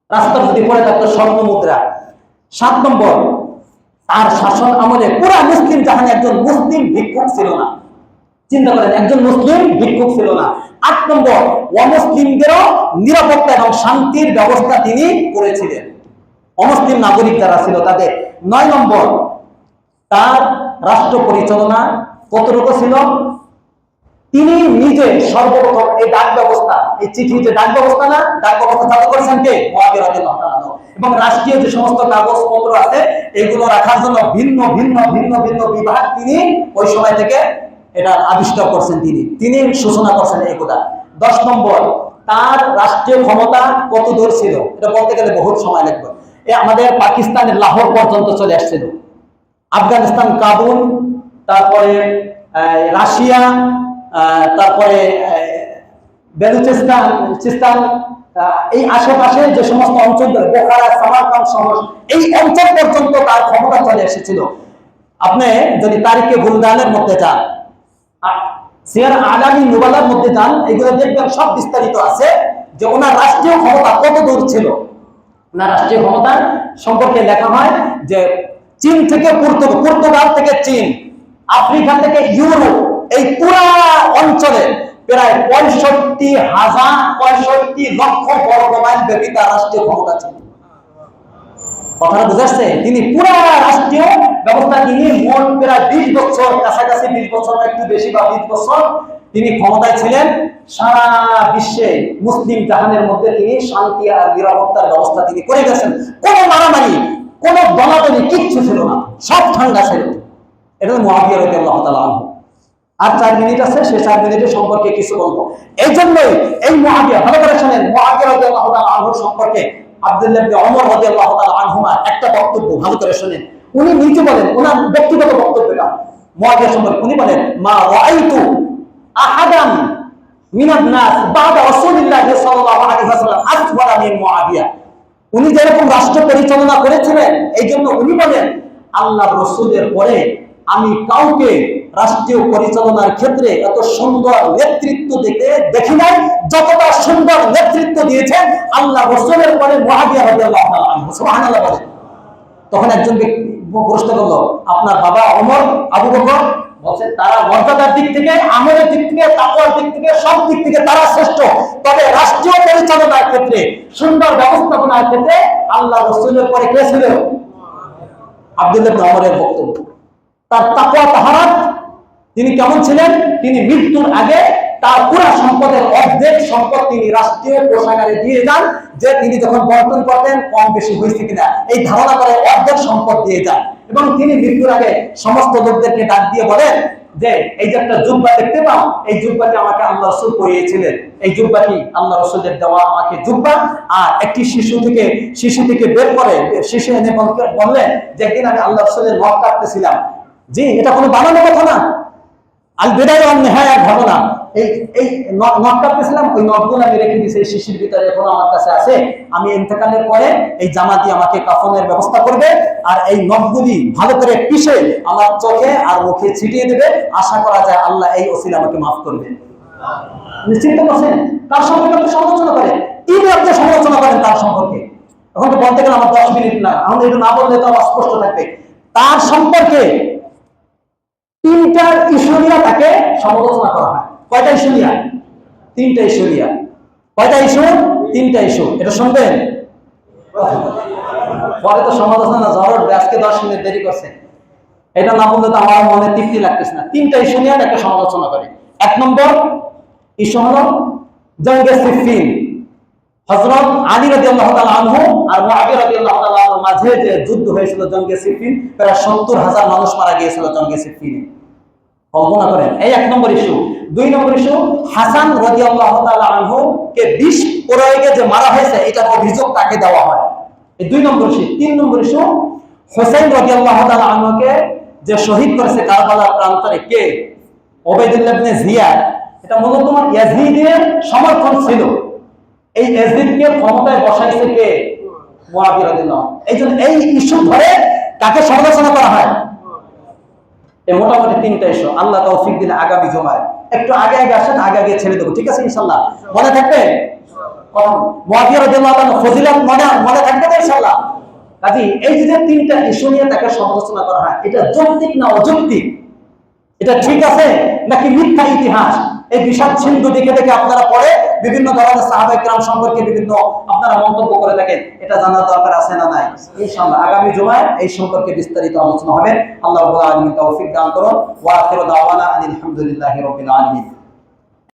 রাস্তায় যদি পড়ে থাকতো স্বর্ণ মুদ্রা। 7 নম্বর, তার শাসন আমলে পুরা মুসলিম জাহানে একজন মুসলিম ভিক্ষুক ছিল না। চিন্তা করেন, একজন মুসলিম ভিক্ষুক ছিল না। 8 নম্বর, অমুসলিমদেরও নিরাপত্তা এবং শান্তির ব্যবস্থা তিনি করেছিলেন, অমুসলিম নাগরিক যারা ছিল তাদের। 9 নম্বর, তার রাষ্ট্র পরিচালনা কতটুকু ছিল? তিনি নিজে সর্বপ্রথম এই ডাক ব্যবস্থা, এই চিঠি যে ডাক ব্যবস্থা না, ডাক ব্যবস্থা চালু করেছেন কে? মুআবিয়া রাদিয়াল্লাহু তাআলা আনহু। এবং রাষ্ট্রীয় যে সমস্ত কাগজপত্র আছে এগুলো রাখার জন্য ভিন্ন ভিন্ন ভিন্ন ভিন্ন বিভাগ তিনি ওই সময় থেকে এটা আবিষ্কার করছেন, তিনি সূচনা করছেন এগুলা। 10 নম্বর, তার রাষ্ট্রীয় ক্ষমতা কত দূর ছিল? এটা বলতে গেলে বহুত সময় লাগবে। আমাদের পাকিস্তানের লাহোর পর্যন্ত চলে আসছিল, আফগানিস্তান কাবুল, তারপরে রাশিয়া, তারপরে বেলুচিস্তান, এই আশেপাশে যে সমস্ত অঞ্চল, বোখারা, সামারকান্দ শহর, এই অঞ্চল পর্যন্ত তার ক্ষমতা চলে এসেছিল। আপনি যদি তারিখে বুলদানের মধ্যে যান, সিয়ার আলামি নুবালার মধ্যে যান, এগুলো দেখবেন সব বিস্তারিত আছে যে ওনার রাষ্ট্রীয় ক্ষমতা কত দূর ছিল। ওনার রাষ্ট্রীয় ক্ষমতা সম্পর্কে লেখা হয় যে চীন থেকে পর্তুগাল থেকে চীন, আফ্রিকা থেকে ইউরোপ, এই পুরা অঞ্চলে প্রায় 65 লক্ষ বর্গ মাইল ব্যাপী তার রাষ্ট্রীয় ক্ষমতা ছিল। কথাটা বুঝাচ্ছে? তিনি পুরা রাষ্ট্রীয় ব্যবস্থা তিনি মোট প্রায় 20 বছর, কাছাকাছি 20 বছর, একটু বেশি বা 20 বছর তিনি ক্ষমতায় ছিলেন। সারা বিশ্বে মুসলিম জাহানের মধ্যে তিনি শান্তি আর নিরাপত্তার ব্যবস্থা তিনি করে গেছেন। কোনো মারামারি, কোনো দলাদলি কিচ্ছু ছিল না, সব ঠান্ডা ছিল। এটা মুআবিয়া রাদিয়াল্লাহু তাআলা আনহু। আর 4 মিনিট আছে, সেই 4 মিনিটের সম্পর্কে কিছু বলবো। এই জন্যই এই মুআবিয়া, ভালো করে শুনেন, মুআবিয়া রাদিয়াল্লাহু তাআলা আনহু সম্পর্কে আব্দুল্লাহ ইবনে ওমর রাদিয়াল্লাহু তাআলা আনহুমা একটা বক্তব্য ভালো করে শুনেন। উনি নিজে বলেন, ওনার ব্যক্তিগত বক্তব্যটা মুআবিয়া সম্পর্কে, উনি বলেন, মা রাআইতু আহাদান মিনান নাস বাদা রাসূলিল্লাহি সাল্লাল্লাহু আলাইহি ওয়াসাল্লাম আসওয়ারা মিন মুআবিয়া। উনি যেরকম রাষ্ট্র পরিচালনা করেছিলেন, এইজন্য উনি বলেন, আল্লাহর রাসূলের পরে আমি কাউকে রাষ্ট্রীয় পরিচালনার ক্ষেত্রে এত সুন্দর নেতৃত্ব দেখি নাই, যতটা সুন্দর নেতৃত্ব দিয়েছেন আল্লাহ রাসূলের পরে মুআবিয়া রাদিয়াল্লাহু তাআলা আনহু। সুবহানাল্লাহ বলেন। তখন একজন ব্যক্তি প্রশ্ন করলো, আপনার বাবা ওমর, আবু বকর? বলছেন, তারা মর্যাদার দিক থেকে, আমলের দিক থেকে, তাকওয়ার দিক থেকে, সব দিক থেকে তারা শ্রেষ্ঠ, তবে রাষ্ট্রীয় পরিচালনার ক্ষেত্রে, সুন্দর ব্যবস্থাপনার ক্ষেত্রে আল্লাহ রাসূলের পরে কে ছিল? আব্দুল্লাহ ইবনে ওমরের বক্তব্য। তার তাকওয়া তাহারাত, তিনি কেমন ছিলেন? তিনি মৃত্যুর আগে তার পুরা সম্পদের অর্ধেক সম্পদ তিনি রাষ্ট্রীয় কোষাগারে দিয়ে যান, যে তিনি যখন বন্টন করতেন কম বেশি হয়েছে কিনা এই ধারণা করে অর্ধেক সম্পদ দিয়ে যান। এবং তিনি মৃত্যুর আগে সমস্ত লোকদেরকে ডাক দিয়ে বলেন যে এই যে একটা জুব্বা দেখতে পাও, এই জুব্বাটি আমাকে আল্লাহ রাসূল পরিয়েছিলেন, এই জুব্বাটি আল্লাহ রাসূলের দেওয়া আমাকে জুব্বা। আর একটি শিশু থেকে বের করে শিশু এনে বললেন যে একদিন আমি আল্লাহ রাসূলের নখ কাটতেছিলাম। জি, এটা কোনো বানানো কথা না, আল বিদায়া ওয়ান নিহায়ার ঘটনা। এই নখ কাটতেছিলাম, ওই নখগুলো আমি রেখে দিয়েছি এই শিশির ভিতরে, এখনো আমার কাছে আছে। আমি ইন্তেকালের পরে এই জামা দিয়ে আমাকে কাফনের ব্যবস্থা করবে, আর এই নখগুলি ভালো করে পিষে আমার চোখে আর মুখে ছিটিয়ে দেবে। আশা করা যায় আল্লাহ এই ওসিলা আমাকে মাফ করবে। নিশ্চিত করছেন? তার সম্পর্কে আপনি সমালোচনা করেন, তিনি আপনি সমালোচনা করেন তার সম্পর্কে। এখন তো বলতে গেলে আমার 10 মিনিট না, এখন এটা না বললে তো আমার স্পষ্ট থাকবে। তার সম্পর্কে 3টা ইস্যু নিয়ে তাকে সমালোচনা করা হয়। কয়টা ইস্যু নিয়ে? 3টা ইস্যু নিয়ে। কয়টা ইস্যু? 3টা ইস্যু। এটা শুনবেন? পরে তো সমালোচনা জরুর, আজকে 10 মিনিট দেরি করছে, এটা না বললে তো আমার মনে তৃপ্তি লাগতেছে না। 3টা ইস্যু নিয়ে তাকে সমালোচনা করে। 1 নম্বর ইস্যু হলো জঙ্গে সিফফিন। হযরত আলী রাদিয়াল্লাহু তাআলা আনহু আর মুআবিয়া রাদিয়াল্লাহু তাআলা আনহুর মাঝে যে যুদ্ধ হয়েছিল জঙ্গে সিফফিন, প্রায় 70,000 মানুষ মারা গিয়েছিল জঙ্গে সিফফিনে। কল্পনা করেন, এই 1 নম্বর ইস্যু। 2 নম্বর ইস্যু, হাসান রাদিয়াল্লাহু তাআলা আনহু কে বিষ প্রয়োগে যে মারা হয়েছে এটার অভিযোগ তাকে দেওয়া হয়, এই 2 নম্বর ইস্যু। 3 নম্বর ইস্যু, হুসাইন রাদিয়াল্লাহু তাআলা আনহুকে যে শহীদ করেছে কারবালার প্রান্তরে কে? ওবাইদুল্লাহ ইবনে জিয়াদ। এটা মূলত তোমার ইয়াজিদের সমর্থন ছিল। এই ইয়াজিদকে ক্ষমতায় বসাইছে কে? মুআবিয়া রাদিয়াল্লাহু আনহু। এইজন্য এই ইস্যু ধরে কাকে সমালোচনা করা হয়? এই মোটামুটি তিনটা ইস্যু। আল্লাহ তৌফিক দিলে আগামী জুমায় একটু আগে আগে আসেন, আগে আগে ছেড়ে দেবো, ঠিক আছে ইনশাআল্লাহ? মনে থাকবে মুআবিয়া রাদিয়াল্লাহু আনহু ফজিলত মনে থাকবে তো ইনশাআল্লাহ? কাজী এই যে তিনটা ইস্যু নিয়ে তাকে সমালোচনা করা হয়, এটা যৌক্তিক না অযৌক্তিক? এটা ঠিক আছে নাকি মিথ্যা ইতিহাস? এই বিষাদ সিন্ধু দেখে দেখে আপনারা পড়ে বিভিন্ন ধরনের সাহাবায়ে কেরাম সম্পর্কে বিভিন্ন আপনারা মন্তব্য করে থাকেন, এটা জানার দরকার আছে না নাই? ইনশাআল্লাহ আগামী জুমায় এই সম্পর্কে বিস্তারিত আলোচনা হবে। আল্লাহ রাব্বুল আলামিন তৌফিক দান করুন। ওয়া আখিরু দাওয়ানা আলহামদুলিল্লাহি রাব্বিল আলামিন।